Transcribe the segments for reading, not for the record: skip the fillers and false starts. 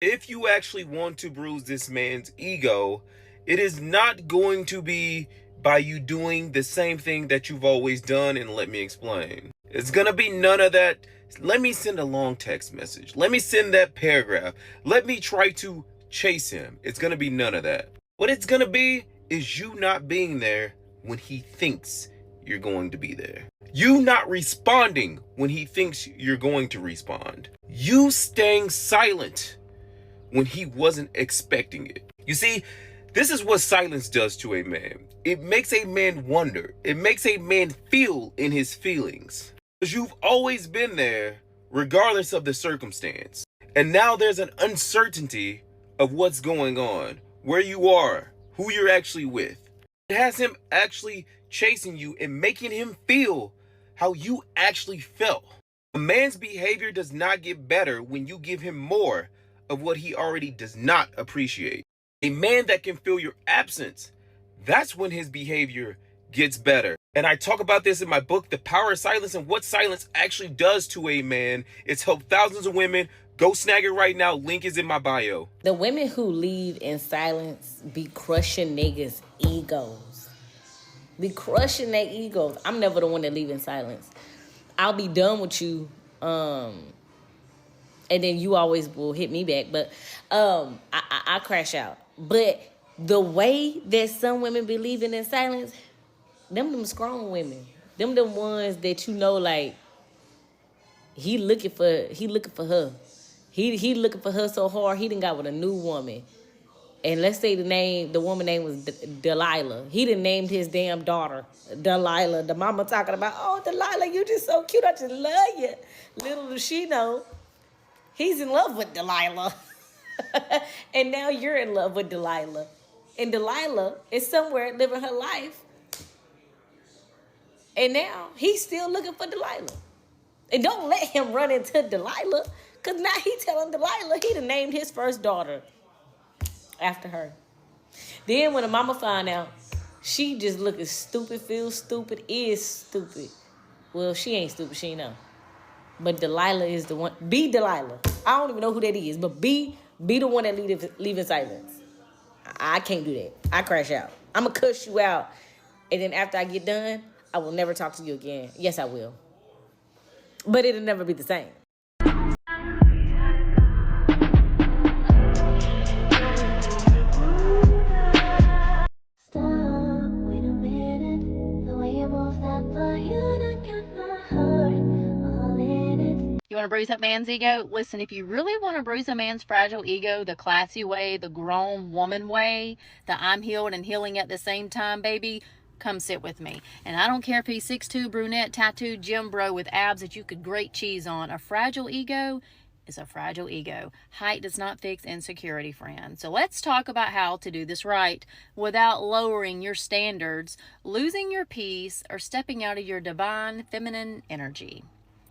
If you actually want to bruise this man's ego, it is not going to be by you doing the same thing that you've always done, and let me explain. It's gonna be none of that. Let me send a long text message. Let me send that paragraph. Let me try to chase him. It's gonna be none of that. What it's gonna be is you not being there when he thinks you're going to be there. You not responding when he thinks you're going to respond. You staying silent when he wasn't expecting it. You see, this is what silence does to a man. It makes a man wonder. It makes a man feel in his feelings. Because you've always been there, regardless of the circumstance. And now there's an uncertainty of what's going on, where you are, who you're actually with. It has him actually chasing you and making him feel how you actually felt. A man's behavior does not get better when you give him more of what he already does not appreciate. A man that can feel your absence, that's when his behavior gets better. And I talk about this in my book, The Power of Silence, and what silence actually does to a man. It's helped thousands of women. Go snag it right now. Link is in my bio. The women who leave in silence be crushing niggas' egos. Be crushing their egos. I'm never the one that leave in silence. I'll be done with you, and then you always will hit me back. But I crash out. But the way that some women be leaving in silence, them strong women. Them ones that you know, like, he looking for her. He looking for her so hard, he done got with a new woman. And let's say the woman name was Delilah. He done named his damn daughter Delilah. The mama talking about, oh, Delilah, you just so cute. I just love you. Little does she know, he's in love with Delilah. And now you're in love with Delilah. And Delilah is somewhere living her life. And now he's still looking for Delilah. And don't let him run into Delilah, because now he telling Delilah he done named his first daughter after her. Then when the mama find out, she just looking stupid, feels stupid, is stupid. Well, she ain't stupid, she know. But Delilah is the one. Be Delilah. I don't even know who that is, but be the one that leave in silence. I can't do that. I crash out. I'm going to cuss you out. And then after I get done, I will never talk to you again. Yes, I will. But it'll never be the same. You want to bruise that man's ego? Listen, if you really want to bruise a man's fragile ego the classy way, the grown woman way, the I'm healed and healing at the same time, baby, come sit with me. And I don't care if he's 6'2", brunette, tattooed, gym bro with abs that you could grate cheese on. A fragile ego is a fragile ego. Height does not fix insecurity, friend. So let's talk about how to do this right without lowering your standards, losing your peace, or stepping out of your divine feminine energy.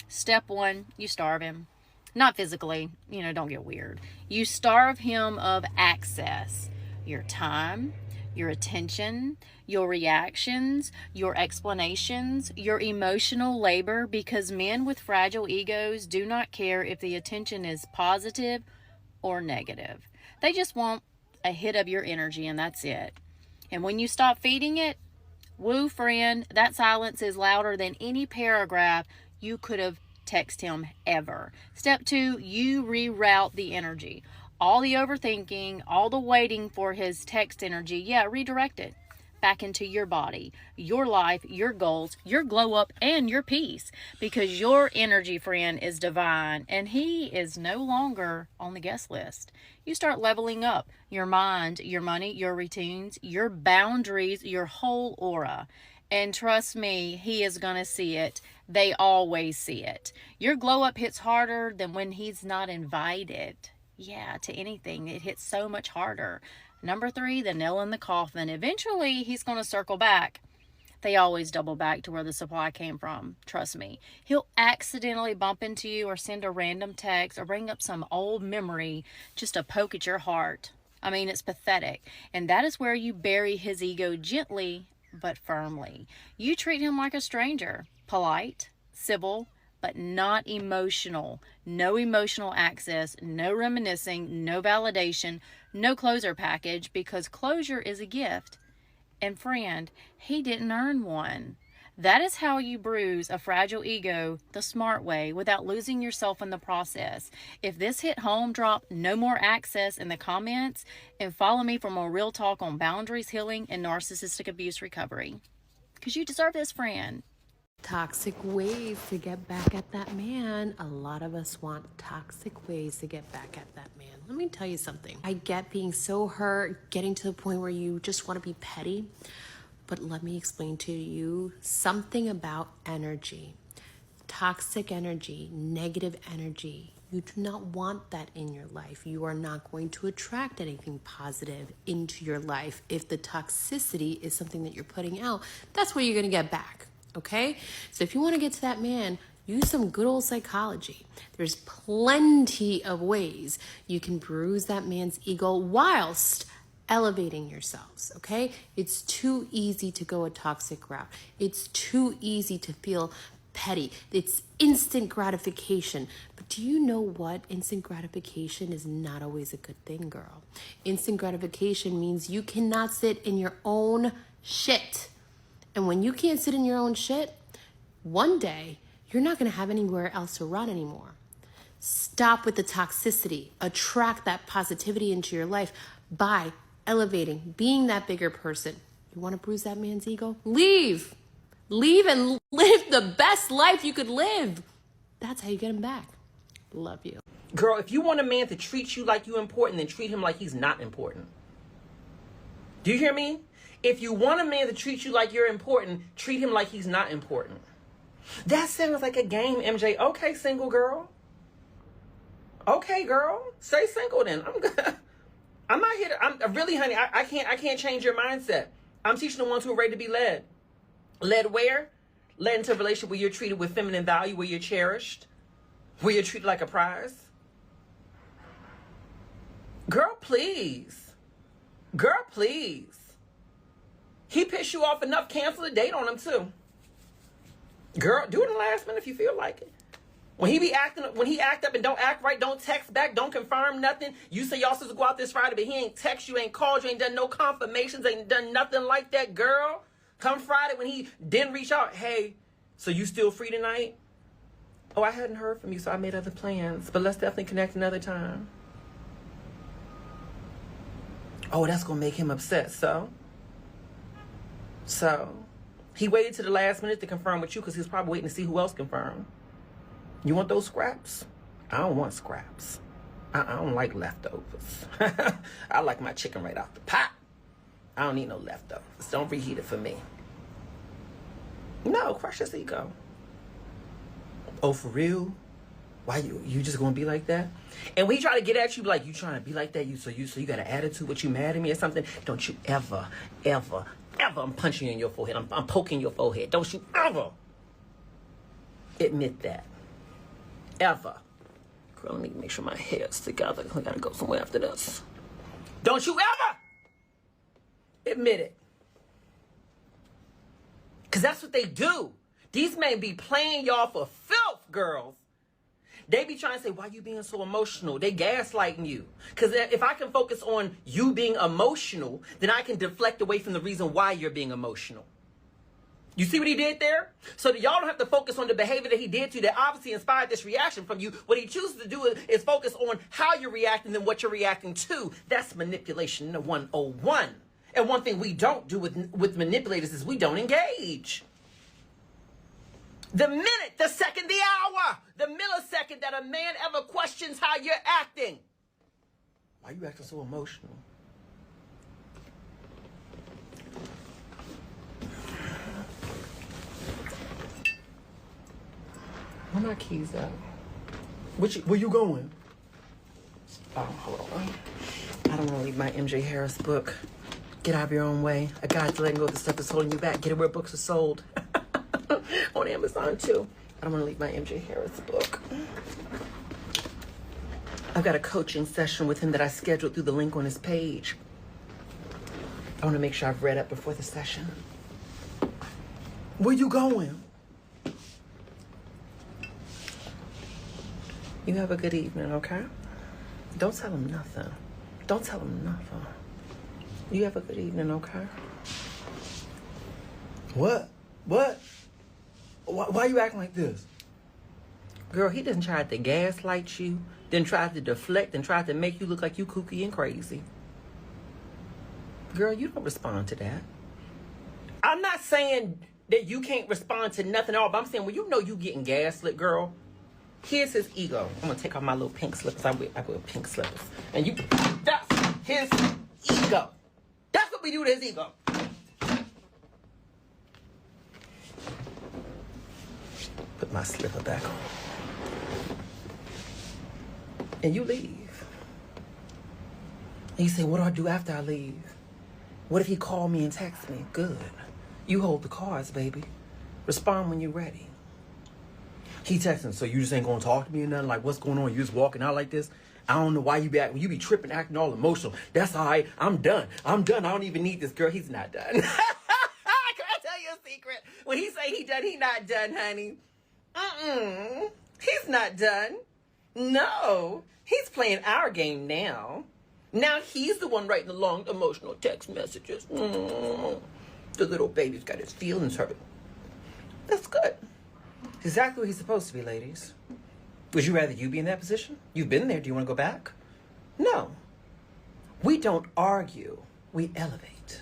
Step 1, you starve him. Not physically, don't get weird. You starve him of access. Your time, your attention, your reactions, your explanations, your emotional labor, because men with fragile egos do not care if the attention is positive or negative. They just want a hit of your energy, and that's it. And when you stop feeding it, woo, friend, that silence is louder than any paragraph you could have texted him ever. Step 2, you reroute the energy. All the overthinking, all the waiting for his text energy, redirect it back into your body, your life, your goals, your glow up, and your peace. Because your energy, friend, is divine, and he is no longer on the guest list. You start leveling up your mind, your money, your routines, your boundaries, your whole aura. And trust me, he is going to see it. They always see it. Your glow up hits harder than when he's not invited. To anything. It hits so much harder. Number 3, the nail in the coffin. Eventually, he's going to circle back. They always double back to where the supply came from. Trust me. He'll accidentally bump into you or send a random text or bring up some old memory just to poke at your heart. I mean, it's pathetic. And that is where you bury his ego gently but firmly. You treat him like a stranger. Polite, civil, but not emotional. No emotional access, no reminiscing, no validation, no closure package, because closure is a gift. And friend, he didn't earn one. That is how you bruise a fragile ego the smart way without losing yourself in the process. If this hit home, drop no more access in the comments and follow me for more real talk on boundaries, healing, and narcissistic abuse recovery. Because you deserve this, friend. Toxic ways to get back at that man. A lot of us want toxic ways to get back at that man. Let me tell you something. I get being so hurt, getting to the point where you just want to be petty. But let me explain to you something about energy. Toxic energy, negative energy. You do not want that in your life. You are not going to attract anything positive into your life. If the toxicity is something that you're putting out, that's what you're going to get back. Okay? So if you want to get to that man, use some good old psychology. There's plenty of ways you can bruise that man's ego whilst elevating yourselves, okay? It's too easy to go a toxic route. It's too easy to feel petty. It's instant gratification. But do you know what? Instant gratification is not always a good thing, girl. Instant gratification means you cannot sit in your own shit. And when you can't sit in your own shit, one day you're not going to have anywhere else to run anymore. Stop with the toxicity. Attract that positivity into your life by elevating, being that bigger person. You want to bruise that man's ego? Leave. Leave and live the best life you could live. That's how you get him back. Love you. Girl, if you want a man to treat you like you're important, then treat him like he's not important. Do you hear me? If you want a man to treat you like you're important, treat him like he's not important. That sounds like a game, MJ. Okay, single girl. Okay, girl. Stay single then. I'm not here to, I'm really, honey, I can't change your mindset. I'm teaching the ones who are ready to be led. Led where? Led into a relationship where you're treated with feminine value, where you're cherished, where you're treated like a prize. Girl, please. Girl, please. He pissed you off enough, cancel a date on him too. Girl, do it in the last minute if you feel like it. When he act up and don't act right, don't text back, don't confirm nothing. You say y'all supposed to go out this Friday, but he ain't text you, ain't called you, ain't done no confirmations, ain't done nothing like that, girl. Come Friday when he didn't reach out, hey, so you still free tonight? Oh, I hadn't heard from you, so I made other plans, but let's definitely connect another time. Oh, that's gonna make him upset, so he waited to the last minute to confirm with you because he was probably waiting to see who else confirmed. You want those scraps? I don't want scraps. I don't like leftovers. I like my chicken right off the pot. I don't need no leftovers. Don't reheat it for me. No, crush his ego. Oh, for real? Why you just gonna be like that? And when he try to get at you, like, you trying to be like that, so you got an attitude, but you mad at me or something? Don't you ever, I'm punching you in your forehead. I'm poking your forehead. Don't you ever admit that. Ever. Girl, let me make sure my hair's together. I gotta go somewhere after this. Don't you ever admit it. Because that's what they do. These men be playing y'all for filth, girls. They be trying to say, why you being so emotional? They gaslighting you. Because if I can focus on you being emotional, then I can deflect away from the reason why you're being emotional. You see what he did there? So that y'all don't have to focus on the behavior that he did to you that obviously inspired this reaction from you. What he chooses to do is focus on how you're reacting and what you're reacting to. That's manipulation 101. And one thing we don't do with manipulators is we don't engage. The minute, the second, the hour, the millisecond that a man ever questions how you're acting. Why are you acting so emotional? Where my keys at? Where you going? Oh, hold on. I don't want to leave my MJ Harris book. Get out of your own way. A guide to letting go of the stuff that's holding you back. Get it where books are sold. On Amazon too. I don't want to leave my MJ Harris book. I've got a coaching session with him that I scheduled through the link on his page. I want to make sure I've read up before the session. Where you going? You have a good evening, okay? Don't tell him nothing. Don't tell him nothing. You have a good evening, okay? What? What? Why are you acting like this? Girl, he done tried to gaslight you, then tried to deflect and tried to make you look like you kooky and crazy. Girl, you don't respond to that. I'm not saying that you can't respond to nothing at all, but I'm saying when you know you getting gaslit, girl, here's his ego. I'm gonna take off my little pink slippers. I wear pink slippers. And that's his ego. That's what we do to his ego. Put my slipper back on. And you leave. And you say, what do I do after I leave? What if he called me and text me? Good. You hold the cards, baby. Respond when you're ready. He texting, so you just ain't gonna talk to me or nothing? Like, what's going on? You just walking out like this? I don't know why you be tripping, acting all emotional. That's all right. I'm done. I don't even need this, girl. He's not done. Can I tell you a secret? When he say he done, he not done, honey. He's not done. No. He's playing our game now. Now he's the one writing the long emotional text messages. The little baby's got his feelings hurt. That's good. Exactly what he's supposed to be, ladies. Would you rather you be in that position? You've been there. Do you want to go back? No. We don't argue. We elevate.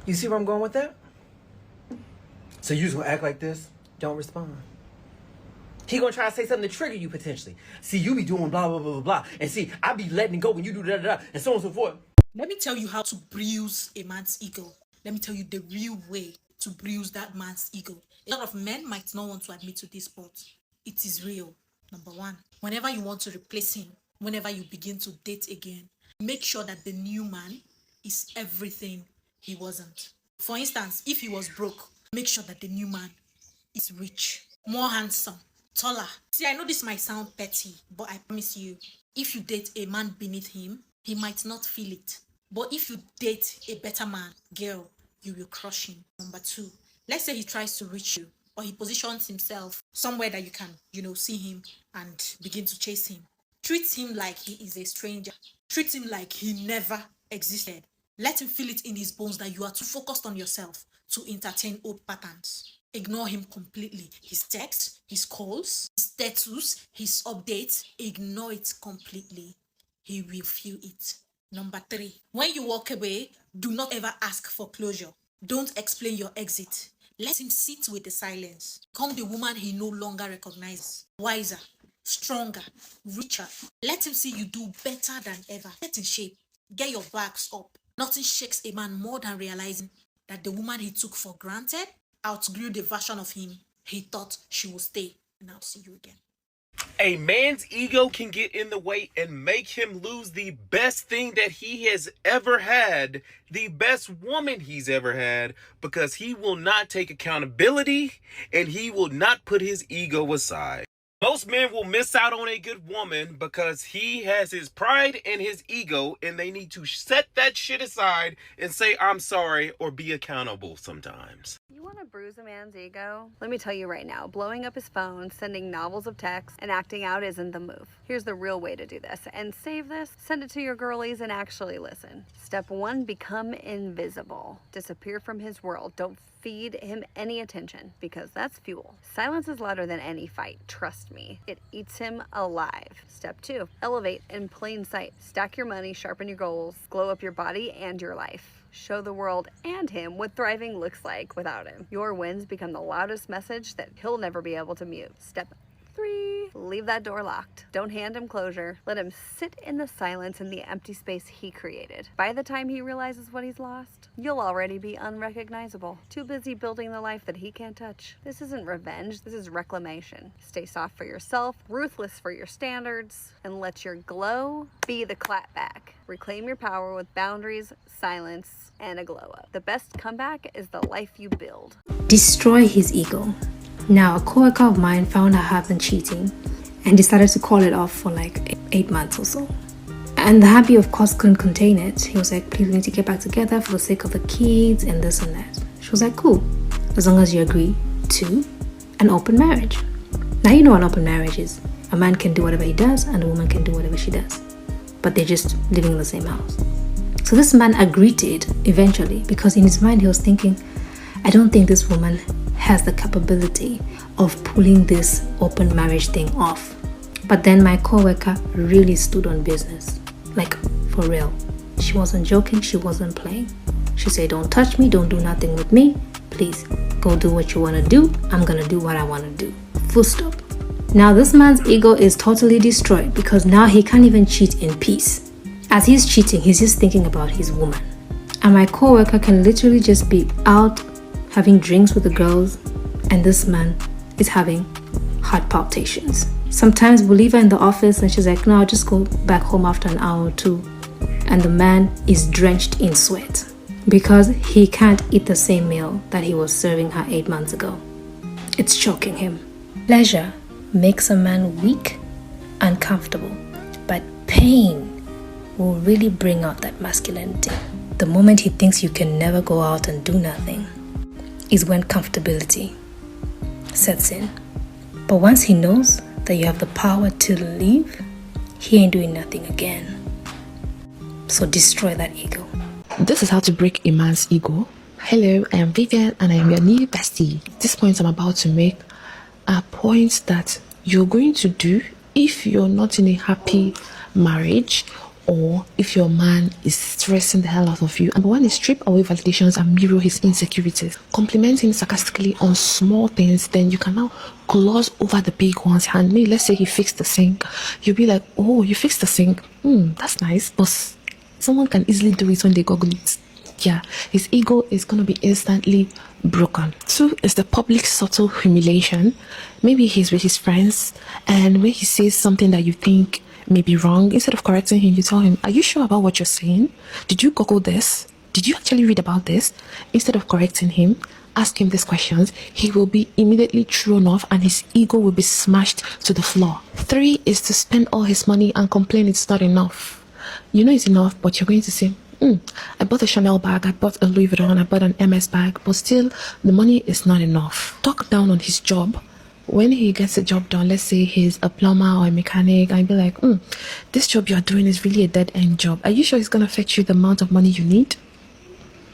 You see where I'm going with that? So you just gonna act like this? Don't respond. He gonna try to say something to trigger you potentially. See, you be doing blah, blah, blah, blah, blah. And see, I be letting it go when you do da, da, da, and so on and so forth. Let me tell you how to bruise a man's ego. Let me tell you the real way to bruise that man's ego. A lot of men might not want to admit to this, but it is real. Number one, whenever you want to replace him, whenever you begin to date again, make sure that the new man is everything he wasn't. For instance, if he was broke, make sure that the new man is rich, more handsome, taller. See, I know this might sound petty, but I promise you, if you date a man beneath him, he might not feel it. But if you date a better man, girl, you will crush him. Number two, let's say he tries to reach you, or he positions himself somewhere that you can, see him and begin to chase him. Treat him like he is a stranger. Treat him like he never existed. Let him feel it in his bones that you are too focused on yourself to entertain old patterns. Ignore him completely. His texts, his calls, his status, his updates, ignore it completely. He will feel it. Number three, when you walk away, do not ever ask for closure. Don't explain your exit. Let him sit with the silence. Become the woman he no longer recognizes. Wiser, stronger, richer. Let him see you do better than ever. Get in shape. Get your backs up. Nothing shakes a man more than realizing that the woman he took for granted outgrew the version of him he thought she would stay. And I'll see you again. A man's ego can get in the way and make him lose the best thing that he has ever had, the best woman he's ever had, because he will not take accountability and he will not put his ego aside. Most men will miss out on a good woman because he has his pride and his ego, and they need to set that shit aside and say, I'm sorry, or be accountable sometimes. You want to bruise a man's ego? Let me tell you right now, blowing up his phone, sending novels of text, and acting out isn't the move. Here's the real way to do this. And save this, send it to your girlies and actually listen. Step one, become invisible. Disappear from his world. Don't feed him any attention because that's fuel. Silence is louder than any fight. Trust me. It eats him alive. Step two, elevate in plain sight. Stack your money, sharpen your goals, glow up your body and your life. Show the world and him what thriving looks like without him. Your wins become the loudest message that he'll never be able to mute. Step three, leave that door locked. Don't hand him closure. Let him sit in the silence in the empty space he created. By the time he realizes what he's lost, you'll already be unrecognizable. Too busy building the life that he can't touch. This isn't revenge, this is reclamation. Stay soft for yourself, ruthless for your standards, and let your glow be the clapback. Reclaim your power with boundaries, silence, and a glow up. The best comeback is the life you build. Destroy his ego. Now, a co-worker of mine found her husband cheating and decided to call it off for like 8 months or so. And the hubby, of course, couldn't contain it. He was like, please, we need to get back together for the sake of the kids and this and that. She was like, cool, as long as you agree to an open marriage. Now, you know what an open marriage is. A man can do whatever he does, and a woman can do whatever she does. But they're just living in the same house. So this man agreed to it eventually, because in his mind he was thinking, I don't think this woman has the capability of pulling this open marriage thing off. But then my coworker really stood on business. Like, for real. She wasn't joking, she wasn't playing. She said, don't touch me, don't do nothing with me. Please, go do what you want to do. I'm going to do what I want to do. Full stop. Now this man's ego is totally destroyed because now he can't even cheat in peace. As he's cheating, he's just thinking about his woman. And my coworker can literally just be out having drinks with the girls, and this man is having heart palpitations. Sometimes we'll leave her in the office and she's like, no, I'll just go back home after an hour or two. And the man is drenched in sweat because he can't eat the same meal that he was serving her 8 months ago. It's choking him. Pleasure makes a man weak, uncomfortable, but pain will really bring out that masculinity. The moment he thinks you can never go out and do nothing is when comfortability sets in. But once he knows that you have the power to leave, he ain't doing nothing again. So destroy that ego. This is how to break a man's ego. Hello, I am Vivian and I am your new bestie. These points I'm about to make are points that you're going to do if you're not in a happy marriage, or if your man is stressing the hell out of you. Number one is strip away validations and mirror his insecurities. Compliment him sarcastically on small things, then you can now gloss over the big ones. And maybe let's say he fixed the sink. You'll be like, oh, you fixed the sink? That's nice. But someone can easily do it when they Google it. Yeah, his ego is going to be instantly broken. Two is the public subtle humiliation. Maybe he's with his friends, and when he says something that you think may be wrong, instead of correcting him, you tell him, are you sure about what you're saying? Did you Google this? Did you actually read about this? Instead of correcting him, ask him these questions. He will be immediately thrown off and his ego will be smashed to the floor. Three is to spend all his money and complain it's not enough. You know it's enough, but you're going to say, I bought a Chanel bag, I bought a Louis Vuitton, I bought an MS bag, but still the money is not enough. Talk down on his job. When he gets a job done, let's say he's a plumber or a mechanic, and be like, this job you're doing is really a dead-end job. Are you sure it's going to fetch you the amount of money you need?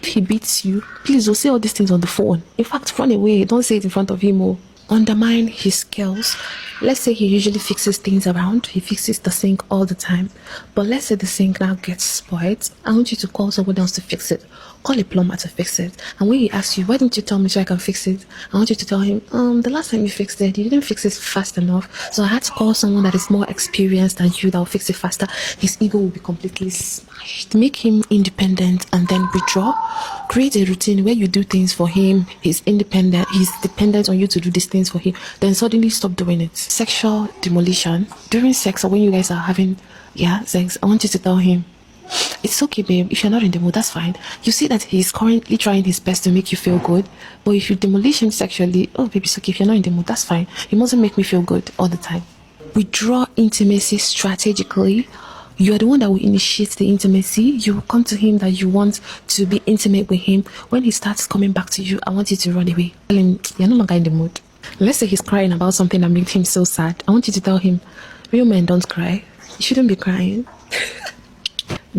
If he beats you, please don't say all these things on the phone. In fact, run away. Don't say it in front of him. Undermine his skills. Let's say he usually fixes things around. He fixes the sink all the time. But let's say the sink now gets spoiled. I want you to call someone else to fix it. Call a plumber to fix it. And when he asks you, why didn't you tell me so I can fix it? I want you to tell him, the last time you fixed it, you didn't fix it fast enough. So I had to call someone that is more experienced than you that will fix it faster. His ego will be completely smashed. Make him independent and then withdraw. Create a routine where you do things for him. He's independent. He's dependent on you to do these things for him. Then suddenly stop doing it. Sexual demolition. During sex or when you guys are having sex, I want you to tell him, it's okay, babe. If you're not in the mood, that's fine. You see that he's currently trying his best to make you feel good. But if you demolish him sexually, oh, baby, it's okay. If you're not in the mood, that's fine. He mustn't make me feel good all the time. Withdraw intimacy strategically. You are the one that will initiate the intimacy. You will come to him that you want to be intimate with him. When he starts coming back to you, I want you to run away. Tell him, you're no longer in the mood. Let's say he's crying about something that made him so sad. I want you to tell him, real men don't cry. You shouldn't be crying.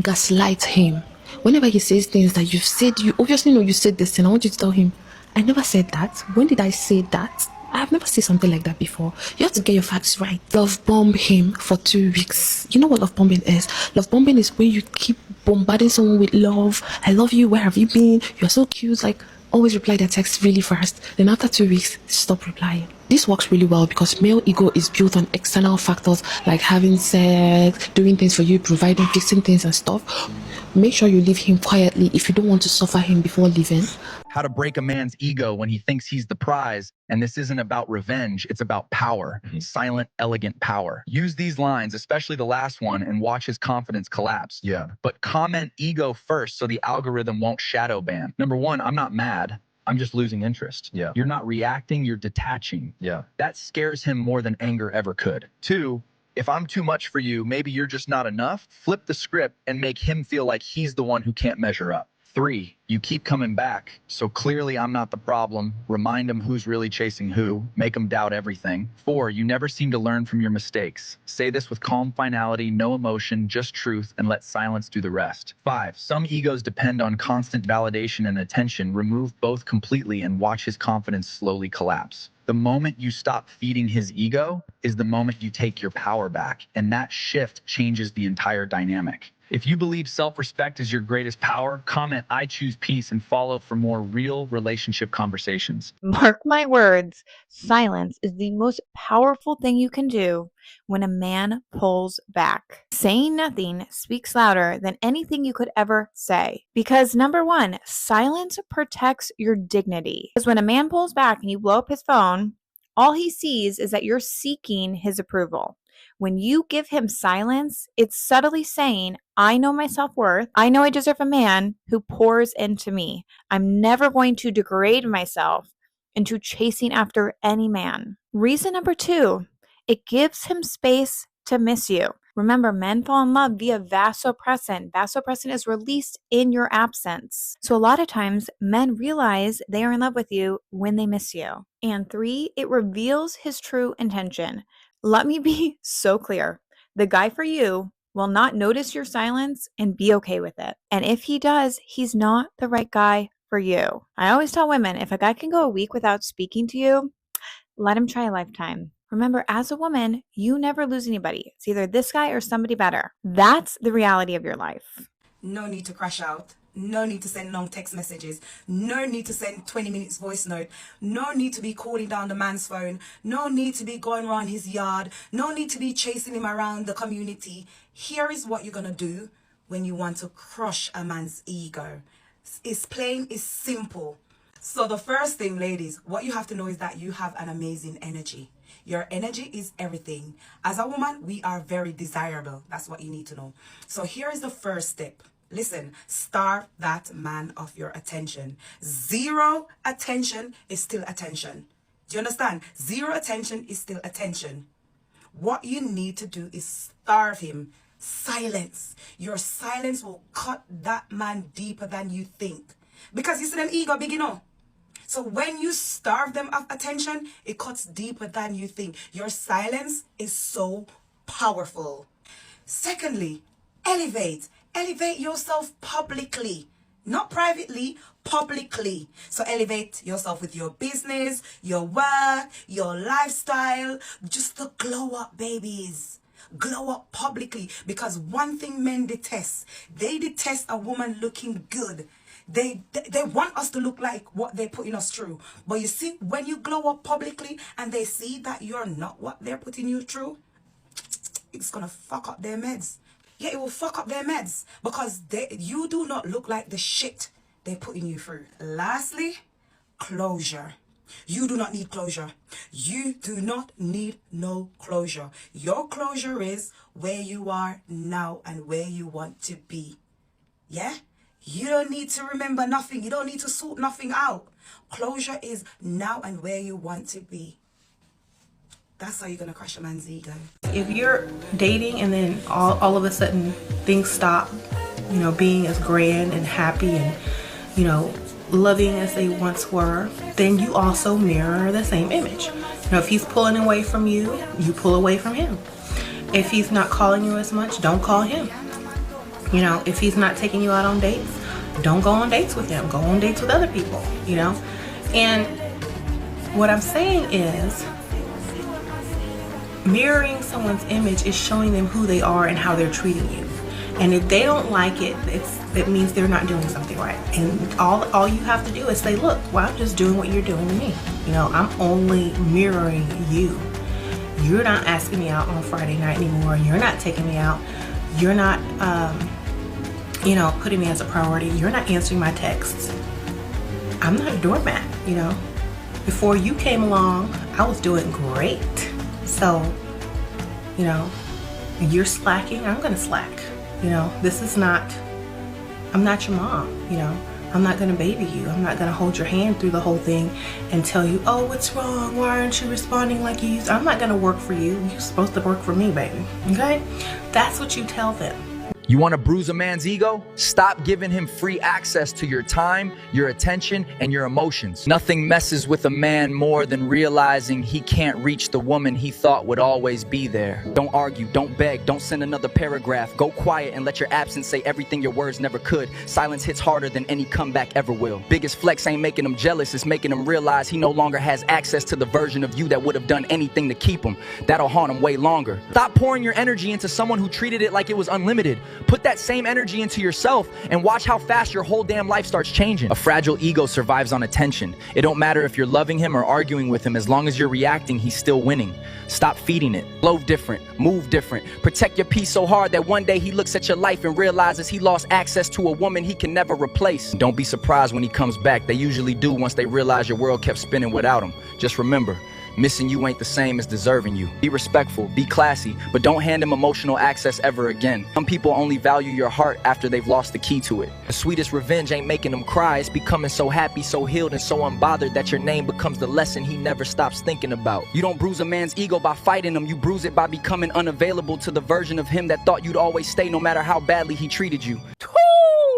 Gaslight him. Whenever he says things that you've said, you obviously know you said this thing. I want you to tell him, I never said that. When did I say that? I have never said something like that before. You have to get your facts right. Love bomb him for 2 weeks. You know what love bombing is? Love bombing is when you keep bombarding someone with love. I love you. Where have you been? You're so cute. Like, always reply their text really fast. Then after 2 weeks, stop replying. This works really well because male ego is built on external factors like having sex, doing things for you, providing, fixing things and stuff. Make sure you leave him quietly if you don't want to suffer him before leaving. How to break a man's ego when he thinks he's the prize. And this isn't about revenge, it's about power. Silent, elegant power. Use these lines, especially the last one, and watch his confidence collapse. Yeah. But comment ego first so the algorithm won't shadow ban. Number one, I'm not mad. I'm just losing interest. Yeah. You're not reacting, you're detaching. Yeah. That scares him more than anger ever could. Two, if I'm too much for you, maybe you're just not enough. Flip the script and make him feel like he's the one who can't measure up. 3, you keep coming back, so clearly I'm not the problem. Remind them who's really chasing who. Make them doubt everything. 4, you never seem to learn from your mistakes. Say this with calm finality, no emotion, just truth, and let silence do the rest. 5, some egos depend on constant validation and attention. Remove both completely and watch his confidence slowly collapse. The moment you stop feeding his ego is the moment you take your power back, and that shift changes the entire dynamic. If you believe self-respect is your greatest power, comment "I choose peace" and follow for more real relationship conversations. Mark my words, silence is the most powerful thing you can do when a man pulls back. Saying nothing speaks louder than anything you could ever say. Because number one, silence protects your dignity. Because when a man pulls back and you blow up his phone, all he sees is that you're seeking his approval. When you give him silence, it's subtly saying, I know my self-worth. I know I deserve a man who pours into me. I'm never going to degrade myself into chasing after any man. Reason number 2, it gives him space to miss you. Remember, men fall in love via vasopressin. Vasopressin is released in your absence. So a lot of times men realize they are in love with you when they miss you. And 3, it reveals his true intention. Let me be so clear. The guy for you will not notice your silence and be okay with it. And if he does, he's not the right guy for you. I always tell women, if a guy can go a week without speaking to you, let him try a lifetime. Remember, as a woman, you never lose anybody. It's either this guy or somebody better. That's the reality of your life. No need to crash out. No need to send long text messages. No need to send 20 minutes voice note. No need to be calling down the man's phone. No need to be going around his yard. No need to be chasing him around the community. Here is what you're going to do when you want to crush a man's ego. It's plain, it's simple. So the first thing, ladies, what you have to know is that you have an amazing energy. Your energy is everything. As a woman, we are very desirable. That's what you need to know. So here is the first step. Listen, starve that man of your attention. 0 attention is still attention. Do you understand? 0 attention is still attention. What you need to do is starve him. Silence. Your silence will cut that man deeper than you think. Because you see them ego big, you know. So when you starve them of attention, it cuts deeper than you think. Your silence is so powerful. Secondly, elevate. Elevate yourself publicly, not privately, publicly. So elevate yourself with your business, your work, your lifestyle. Just to glow up, babies. Glow up publicly. Because one thing men detest, they detest a woman looking good. They want us to look like what they're putting us through. But you see, when you glow up publicly and they see that you're not what they're putting you through, it's going to fuck up their meds. Yeah, it will fuck up their meds because you do not look like the shit they're putting you through. Lastly, closure. You do not need closure. You do not need no closure. Your closure is where you are now and where you want to be. Yeah? You don't need to remember nothing. You don't need to sort nothing out. Closure is now and where you want to be. That's how you're going to crush a man's ego. If you're dating and then all of a sudden things stop, you know, being as grand and happy and, you know, loving as they once were, then you also mirror the same image. You know, if he's pulling away from you, you pull away from him. If he's not calling you as much, don't call him. You know, if he's not taking you out on dates, don't go on dates with him. Go on dates with other people, you know. And what I'm saying is, mirroring someone's image is showing them who they are and how they're treating you. And if they don't like it, it means they're not doing something right. And all you have to do is say, look, well, I'm just doing what you're doing to me. You know, I'm only mirroring you. You're not asking me out on Friday night anymore. You're not taking me out. You're not, you know, putting me as a priority. You're not answering my texts. I'm not a doormat, you know. Before you came along, I was doing great. So, you know, you're slacking, I'm gonna slack. You know, I'm not your mom, you know. I'm not gonna baby you. I'm not gonna hold your hand through the whole thing and tell you, oh, what's wrong? Why aren't you responding like you used to? I'm not gonna work for you. You're supposed to work for me, baby, okay? That's what you tell them. You want to bruise a man's ego? Stop giving him free access to your time, your attention, and your emotions. Nothing messes with a man more than realizing he can't reach the woman he thought would always be there. Don't argue, don't beg, don't send another paragraph. Go quiet and let your absence say everything your words never could. Silence hits harder than any comeback ever will. Biggest flex ain't making him jealous, it's making him realize he no longer has access to the version of you that would have done anything to keep him. That'll haunt him way longer. Stop pouring your energy into someone who treated it like it was unlimited. Put that same energy into yourself and watch how fast your whole damn life starts changing. A fragile ego survives on attention. It don't matter if you're loving him or arguing with him, as long as you're reacting, he's still winning. Stop feeding it. Flow different, move different. Protect your peace so hard that one day he looks at your life and realizes he lost access to a woman he can never replace. Don't be surprised when he comes back. They usually do once they realize your world kept spinning without him. Just remember, missing you ain't the same as deserving you. Be respectful, be classy, but don't hand him emotional access ever again. Some people only value your heart after they've lost the key to it. The sweetest revenge ain't making them cry. It's becoming so happy, so healed, and so unbothered that your name becomes the lesson he never stops thinking about. You don't bruise a man's ego by fighting him. You bruise it by becoming unavailable to the version of him that thought you'd always stay no matter how badly he treated you.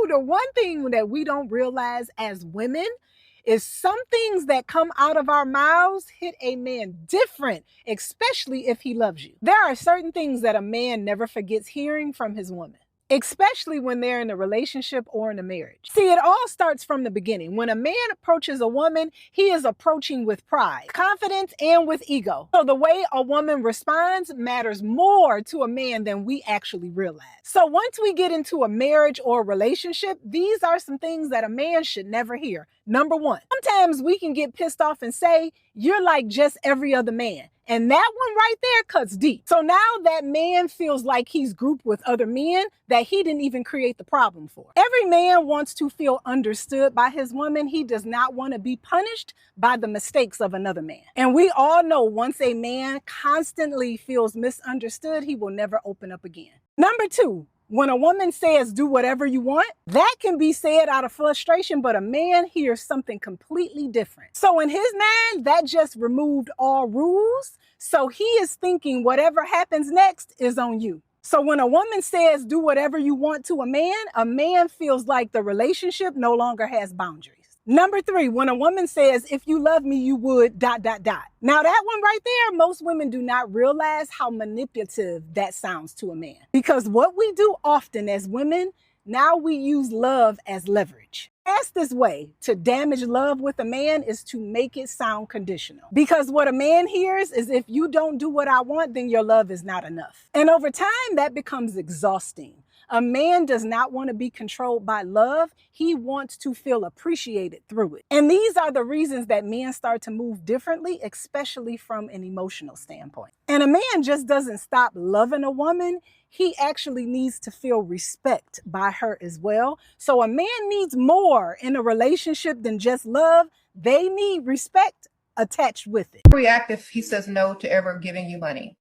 The one thing that we don't realize as women is some things that come out of our mouths hit a man different, especially if he loves you. There are certain things that a man never forgets hearing from his woman, especially when they're in a relationship or in a marriage. See, it all starts from the beginning. When a man approaches a woman, he is approaching with pride, confidence, and with ego. So the way a woman responds matters more to a man than we actually realize. So once we get into a marriage or a relationship, these are some things that a man should never hear. Number one, sometimes we can get pissed off and say, "You're like just every other man." And that one right there cuts deep. So now that man feels like he's grouped with other men that he didn't even create the problem for. Every man wants to feel understood by his woman. He does not want to be punished by the mistakes of another man. And we all know once a man constantly feels misunderstood, he will never open up again. Number two, when a woman says, "Do whatever you want," that can be said out of frustration, but a man hears something completely different. So in his mind, that just removed all rules. So he is thinking whatever happens next is on you. So when a woman says, "Do whatever you want" to a man feels like the relationship no longer has boundaries. Number three, when a woman says, "If you love me, you would ... Now that one right there, most women do not realize how manipulative that sounds to a man. Because what we do often as women, now we use love as leverage. Fastest way to damage love with a man is to make it sound conditional. Because what a man hears is, "If you don't do what I want, then your love is not enough." And over time, that becomes exhausting. A man does not want to be controlled by love. He wants to feel appreciated through it. And these are the reasons that men start to move differently, especially from an emotional standpoint. And a man just doesn't stop loving a woman. He actually needs to feel respect by her as well. So a man needs more in a relationship than just love. They need respect attached with it. React if he says no to ever giving you money.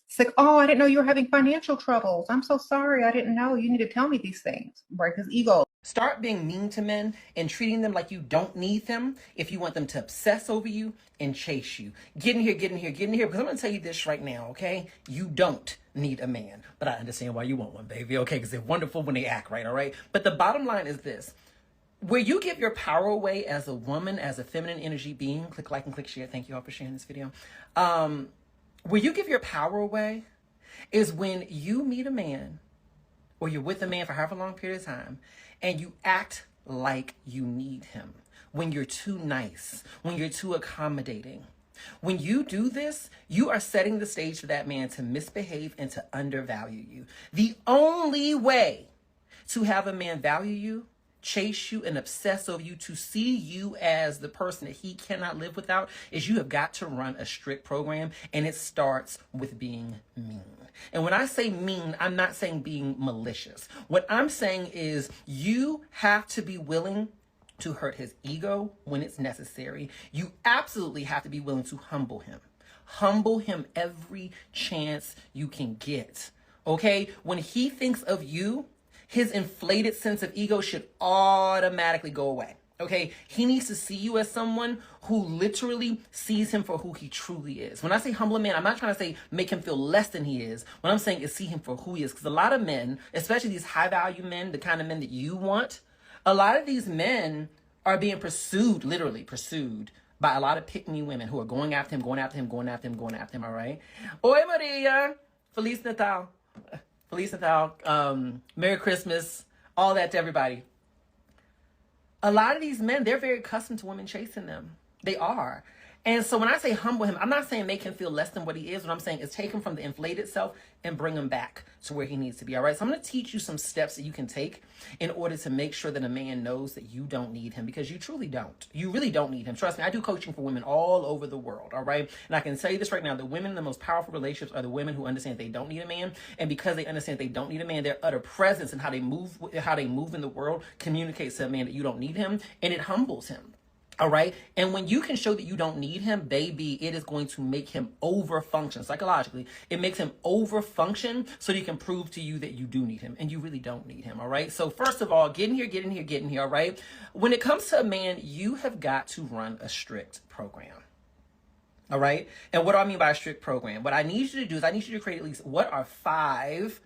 It's like, "Oh, I didn't know you were having financial troubles. I'm so sorry. I didn't know. You need to tell me these things." Break his ego. Start being mean to men and treating them like you don't need them if you want them to obsess over you and chase you. Get in here, because I'm going to tell you this right now, okay? You don't need a man, but I understand why you want one, baby, okay? Because they're wonderful when they act right, all right? But the bottom line is this. Where you give your power away as a woman, as a feminine energy being, click like and click share. Thank you all for sharing this video. Where you give your power away is when you meet a man or you're with a man for however long period of time and you act like you need him. When you're too nice, when you're too accommodating. When you do this, you are setting the stage for that man to misbehave and to undervalue you. The only way to have a man value you, chase you, and obsess over you, to see you as the person that he cannot live without, is you have got to run a strict program, and it starts with being mean. And when I say mean, I'm not saying being malicious. What I'm saying is you have to be willing to hurt his ego when it's necessary. You absolutely have to be willing to humble him. Humble him every chance you can get. Okay? When he thinks of you, his inflated sense of ego should automatically go away. Okay, he needs to see you as someone who literally sees him for who he truly is. When I say humble a man, I'm not trying to say make him feel less than he is. What I'm saying is see him for who he is. Because a lot of men, especially these high value men, the kind of men that you want, a lot of these men are being pursued, literally pursued, by a lot of pick-me women who are going after him, going after him, going after him, going after him, all right? Oi, Maria. Feliz Natal. Feliz Natal. Merry Christmas. All that to everybody. A lot of these men, they're very accustomed to women chasing them. They are. And so when I say humble him, I'm not saying make him feel less than what he is. What I'm saying is take him from the inflated self and bring him back to where he needs to be. All right. So I'm going to teach you some steps that you can take in order to make sure that a man knows that you don't need him, because you truly don't. You really don't need him. Trust me. I do coaching for women all over the world. All right. And I can tell you this right now. The women in the most powerful relationships are the women who understand they don't need a man. And because they understand they don't need a man, their utter presence and how they move in the world communicates to a man that you don't need him, and it humbles him. All right. And when you can show that you don't need him, baby, it is going to make him overfunction psychologically. It makes him overfunction so that he can prove to you that you do need him and you really don't need him. All right. So first of all, get in here. All right. When it comes to a man, you have got to run a strict program. All right. And what do I mean by a strict program? What I need you to do is I need you to create at least what are 5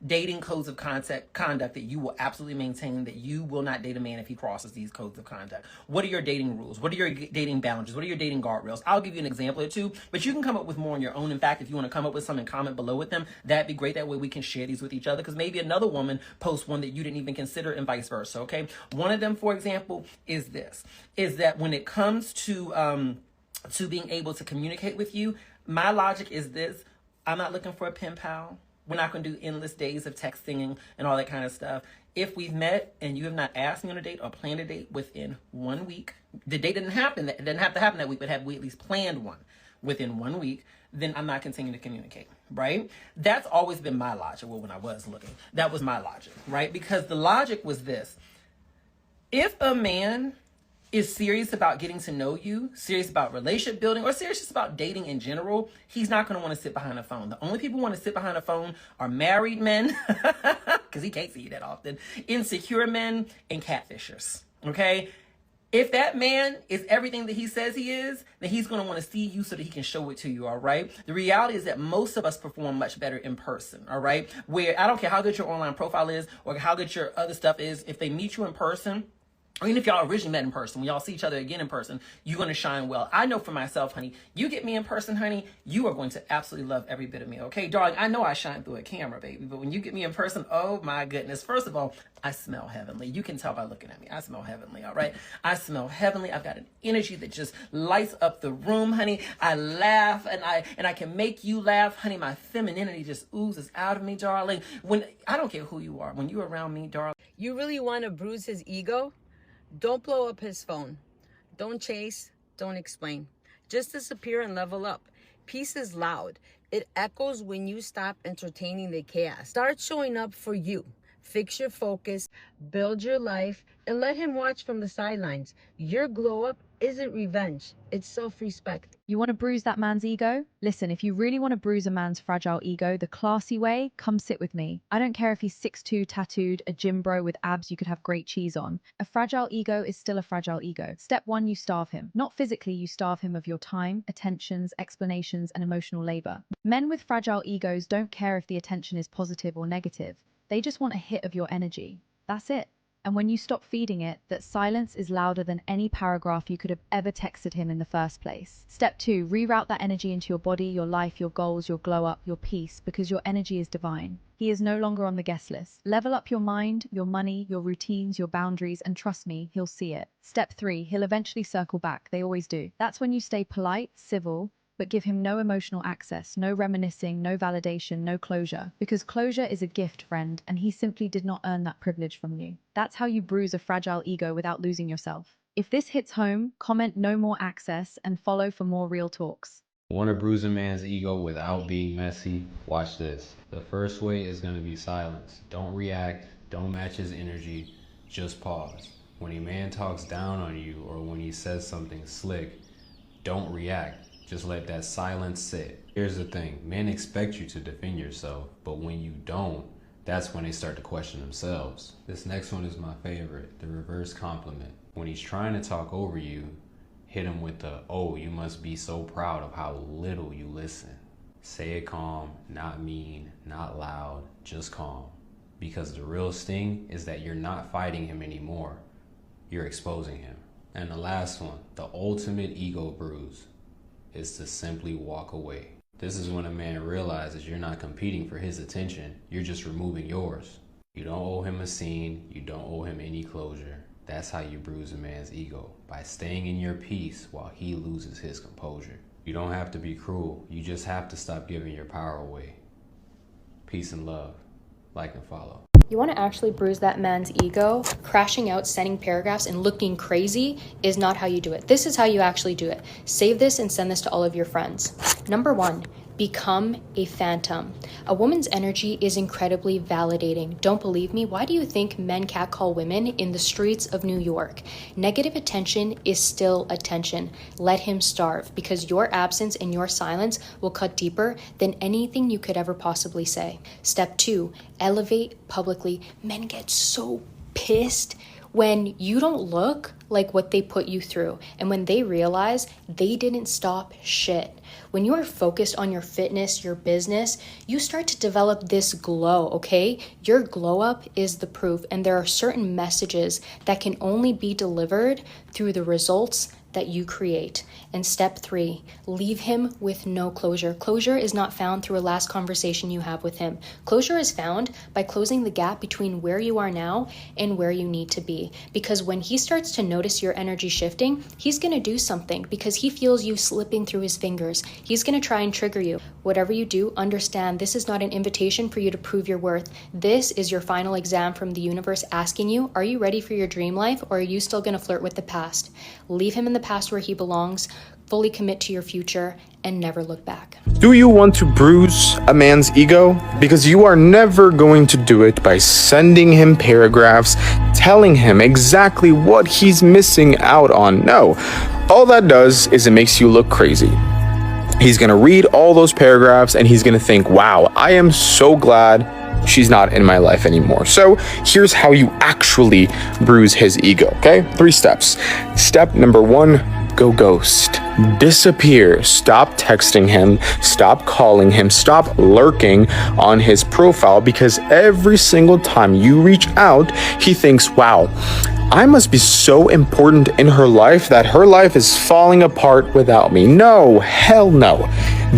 dating codes of conduct that you will absolutely maintain, that you will not date a man if he crosses these codes of conduct. What are your dating rules? What are your dating boundaries? What are your dating guardrails? I'll give you an example or two, but you can come up with more on your own. In fact, if you want to come up with some and comment below with them, that'd be great. That way we can share these with each other, because maybe another woman posts one that you didn't even consider and vice versa. Okay. One of them, for example, is that when it comes to being able to communicate with you, my logic is this: I'm not looking for a pen pal. We're not going to do endless days of texting and all that kind of stuff. If we've met and you have not asked me on a date or planned a date within 1 week, the date didn't happen. It didn't have to happen that week, but have we at least planned one within 1 week, then I'm not continuing to communicate, right? That's always been my logic. Well, when I was looking, that was my logic, right? Because the logic was this: if a man is serious about getting to know you, serious about relationship building, or serious about dating in general, he's not going to want to sit behind a phone. The only people who want to sit behind a phone are married men, because he can't see you that often, insecure men, and catfishers, okay? If that man is everything that he says he is, then he's going to want to see you so that he can show it to you, all right? The reality is that most of us perform much better in person, all right? Where I don't care how good your online profile is or how good your other stuff is, if they meet you in person, or even if y'all originally met in person, when y'all see each other again in person, you're going to shine well. I know for myself, honey, you get me in person, honey, you are going to absolutely love every bit of me, okay? Darling, I know I shine through a camera, baby, but when you get me in person, oh my goodness. First of all, I smell heavenly. You can tell by looking at me. I smell heavenly, all right? I smell heavenly. I've got an energy that just lights up the room, honey. I laugh and I can make you laugh, honey. My femininity just oozes out of me, darling. When I don't care who you are, when you're around me, darling. You really want to bruise his ego? Don't blow up his phone. Don't chase. Don't explain. Just disappear and level up. Peace is loud. It echoes when you stop entertaining the chaos. Start showing up for you. Fix your focus. Build your life. And let him watch from the sidelines. Your glow up isn't revenge. It's self-respect. You want to bruise that man's ego? Listen, if you really want to bruise a man's fragile ego the classy way, come sit with me. I don't care if he's 6'2", tattooed, a gym bro with abs you could have great cheese on. A fragile ego is still a fragile ego. Step 1, you starve him. Not physically, you starve him of your time, attentions, explanations, and emotional labor. Men with fragile egos don't care if the attention is positive or negative. They just want a hit of your energy. That's it. And when you stop feeding it, that silence is louder than any paragraph you could have ever texted him in the first place. Step 2, reroute that energy into your body, your life, your goals, your glow up, your peace, because your energy is divine. He is no longer on the guest list. Level up your mind, your money, your routines, your boundaries, and trust me, he'll see it. Step 3, he'll eventually circle back. They always do. That's when you stay polite, civil, but give him no emotional access, no reminiscing, no validation, no closure. Because closure is a gift, friend, and he simply did not earn that privilege from you. That's how you bruise a fragile ego without losing yourself. If this hits home, comment no more access and follow for more real talks. Want to bruise a man's ego without being messy? Watch this. The first way is going to be silence. Don't react, don't match his energy, just pause. When a man talks down on you or when he says something slick, don't react. Just let that silence sit. Here's the thing, men expect you to defend yourself, but when you don't, That's when they start to question themselves. This next one is my favorite, the reverse compliment. When he's trying to talk over you, hit him with the, oh, you must be so proud of how little you listen. Say it calm, not mean, not loud, just calm. Because the real sting is that you're not fighting him anymore. You're exposing him. And the last one, the ultimate ego bruise, is to simply walk away. This is when a man realizes you're not competing for his attention, you're just removing yours. You don't owe him a scene, you don't owe him any closure. That's how you bruise a man's ego, by staying in your peace while he loses his composure. You don't have to be cruel, you just have to stop giving your power away. Peace and love. Like and follow. You want to actually bruise that man's ego, crashing out, sending paragraphs, and looking crazy is not how you do it. This is how you actually do it. Save this and send this to all of your friends. Number 1, become a phantom. A woman's energy is incredibly validating. Don't believe me? Why do you think men catcall women in the streets of New York? Negative attention is still attention. Let him starve, because your absence and your silence will cut deeper than anything you could ever possibly say. Step 2, elevate publicly. Men get so pissed when you don't look like what they put you through, and when they realize they didn't stop shit. When you are focused on your fitness, your business, you start to develop this glow, okay? Your glow up is the proof, and there are certain messages that can only be delivered through the results that you create. And step 3, leave him with no closure. Closure is not found through a last conversation you have with him. Closure is found by closing the gap between where you are now and where you need to be. Because when he starts to notice your energy shifting, he's gonna do something because he feels you slipping through his fingers. He's gonna try and trigger you. Whatever you do, understand this is not an invitation for you to prove your worth. This is your final exam from the universe asking you, are you ready for your dream life, or are you still gonna flirt with the past? Leave him in the past where he belongs, fully commit to your future, and never look back. Do you want to bruise a man's ego? Because you are never going to do it by sending him paragraphs, telling him exactly what he's missing out on. No, all that does is it makes you look crazy. He's gonna read all those paragraphs and he's gonna think, wow, I am so glad she's not in my life anymore. So here's how you actually bruise his ego, okay? 3 steps. Step number 1, go ghost. Disappear. Stop texting him. Stop calling him. Stop lurking on his profile, because every single time you reach out, he thinks, wow, I must be so important in her life that her life is falling apart without me. No, hell no.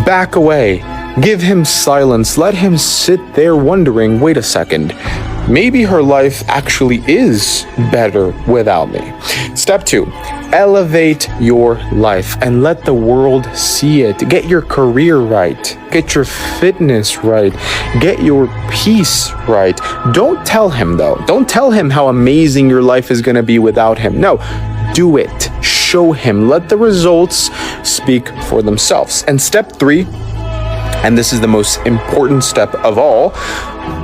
Back away. Give him silence. Let him sit there wondering, wait a second, maybe her life actually is better without me. Step 2, elevate your life and let the world see it. Get your career right. Get your fitness right. Get your peace right. Don't tell him though. Don't tell him how amazing your life is going to be without him. No, do it. Show him. Let the results speak for themselves. And step 3, and this is the most important step of all,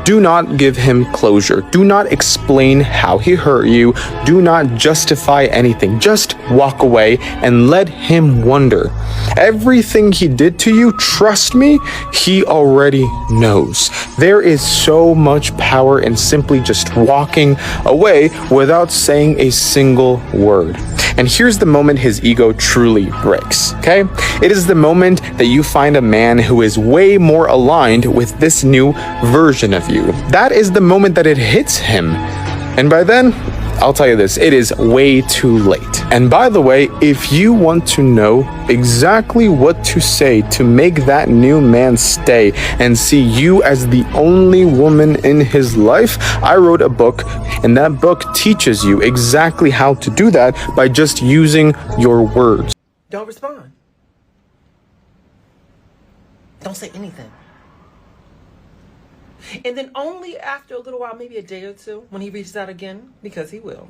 do not give him closure. Do not explain how he hurt you. Do not justify anything. Just walk away and let him wonder. Everything he did to you, trust me, he already knows. There is so much power in simply just walking away without saying a single word. And here's the moment his ego truly breaks, okay? It is the moment that you find a man who is way more aligned with this new version of you. That is the moment that it hits him. And by then, I'll tell you this, it is way too late. And by the way, if you want to know exactly what to say to make that new man stay and see you as the only woman in his life, I wrote a book, and that book teaches you exactly how to do that by just using your words. Don't respond. Don't say anything. And then only after a little while, maybe a day or two, when he reaches out again, because he will.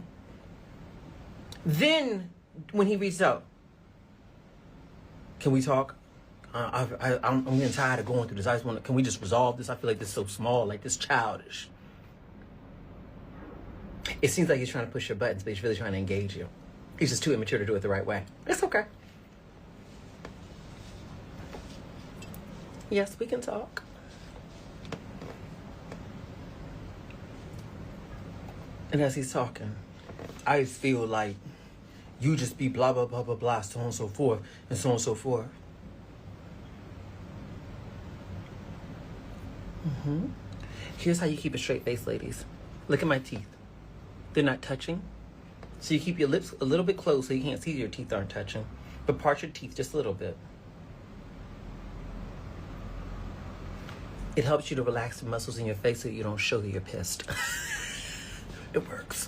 Then, when he reaches out, can we talk? I'm getting tired of going through this. I just want to, can we just resolve this? I feel like this is so small, like this childish. It seems like he's trying to push your buttons, but he's really trying to engage you. He's just too immature to do it the right way. It's okay. Yes, we can talk. And as he's talking, I just feel like you just be blah, blah, blah, blah, blah, so on and so forth, and so on and so forth. Here's how you keep a straight face, ladies. Look at my teeth. They're not touching. So you keep your lips a little bit closed so you can't see your teeth aren't touching. But part your teeth just a little bit. It helps you to relax the muscles in your face so you don't show that you're pissed. It works.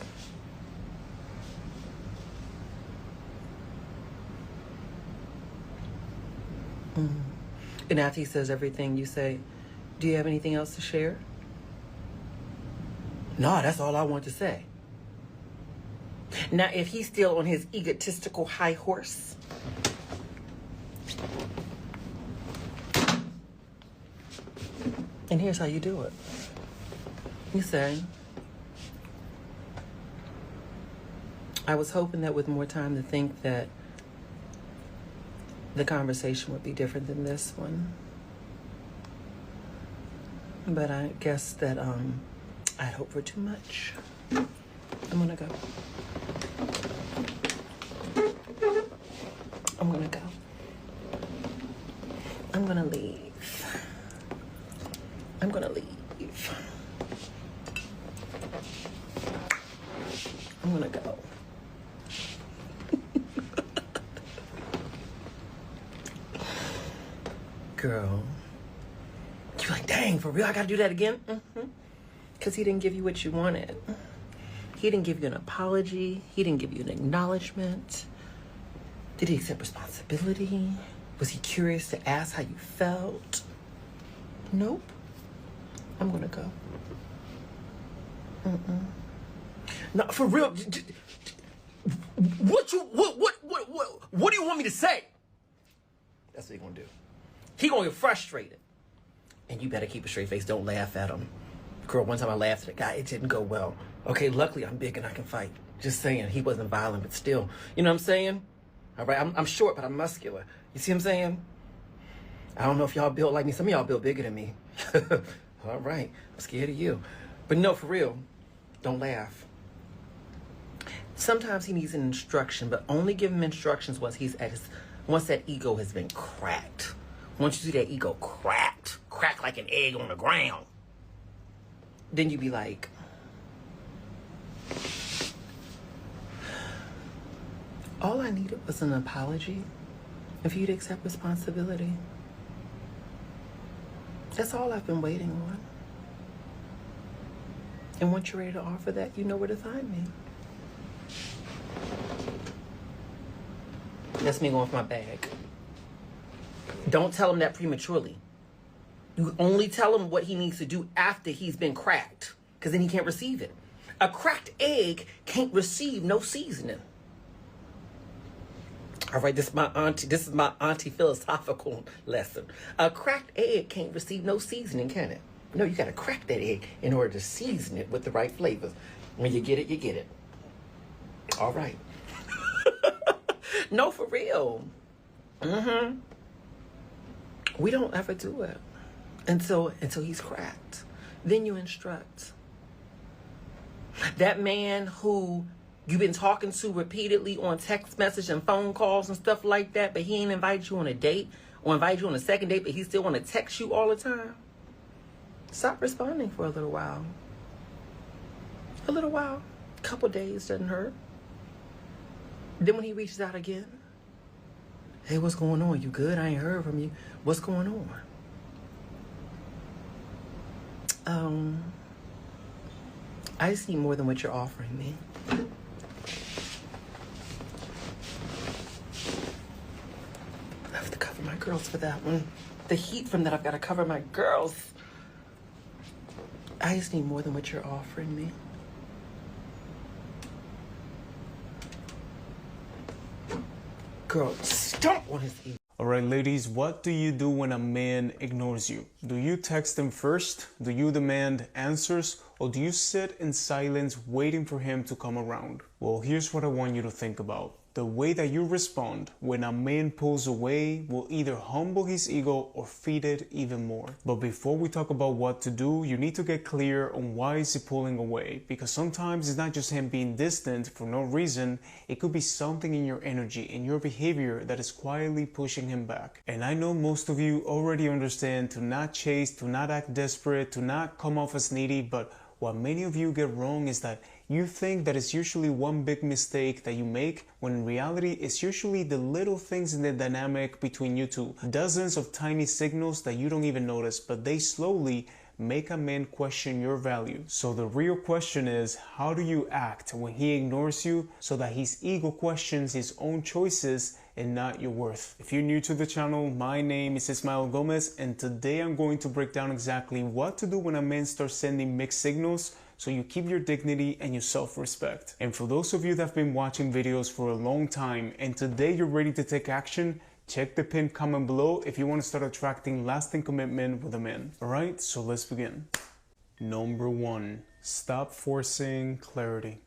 And after he says everything, you say, do you have anything else to share? No, that's all I want to say. Now, if he's still on his egotistical high horse, and here's how you do it. You say, I was hoping that with more time to think that the conversation would be different than this one. But I guess that I'd hope for too much. I'm gonna go. I'm gonna go. I'm gonna leave. I'm gonna leave. I'm gonna go. Girl. You're like, dang, for real? I gotta do that again? Because he didn't give you what you wanted. He didn't give you an apology. He didn't give you an acknowledgement. Did he accept responsibility? Was he curious to ask how you felt? Nope. I'm gonna go. No, for real. What do you want me to say? That's what he gonna do. He gonna get frustrated. And you better keep a straight face. Don't laugh at him. Girl, one time I laughed at a guy. It didn't go well. Okay, luckily I'm big and I can fight. Just saying. He wasn't violent, but still. You know what I'm saying? All right, I'm short, but I'm muscular. You see what I'm saying? I don't know if y'all built like me. Some of y'all built bigger than me. All right, I'm scared of you. But no, for real, don't laugh. Sometimes he needs an instruction, but only give him instructions once once that ego has been cracked. Once you see that ego cracked like an egg on the ground, then you be like, all I needed was an apology and for you to accept responsibility. That's all I've been waiting on. And once you're ready to offer that, you know where to find me. That's me going with my bag. Don't tell him that prematurely. You only tell him what he needs to do after he's been cracked, because then he can't receive it. A cracked egg can't receive no seasoning. All right, this is my auntie philosophical lesson. A cracked egg can't receive no seasoning, can it? No, you gotta crack that egg in order to season it with the right flavors. When you get it, you get it. All right. No, for real. We don't ever do it until he's cracked. Then you instruct. That man who you've been talking to repeatedly on text message and phone calls and stuff like that, but he ain't invited you on a date or invited you on a second date, but he still want to text you all the time. Stop responding for a little while. A little while. A couple days doesn't hurt. Then when he reaches out again, hey, what's going on? You good? I ain't heard from you. What's going on? I just need more than what you're offering me. I have to cover my girls for that one. The heat from that, I've got to cover my girls. I just need more than what you're offering me. Girl, stomp on his ego. All right, ladies, what do you do when a man ignores you? Do you text him first? Do you demand answers? Or do you sit in silence waiting for him to come around? Well, here's what I want you to think about. The way that you respond when a man pulls away will either humble his ego or feed it even more. But before we talk about what to do, you need to get clear on why is he pulling away, because sometimes it's not just him being distant for no reason. It could be something in your energy, in your behavior that is quietly pushing him back. And I know most of you already understand to not chase, to not act desperate, to not come off as needy, but what many of you get wrong is that you think that it's usually one big mistake that you make, when in reality it's usually the little things in the dynamic between you two. Dozens of tiny signals that you don't even notice, but they slowly make a man question your value. So the real question is, how do you act when he ignores you so that his ego questions his own choices and not your worth? If you're new to the channel, my name is Ismael Gomez, and today I'm going to break down exactly what to do when a man starts sending mixed signals so you keep your dignity and your self-respect. And for those of you that have been watching videos for a long time and today you're ready to take action, check the pinned comment below if you want to start attracting lasting commitment with a man. Alright, so let's begin. Number 1. Stop forcing clarity.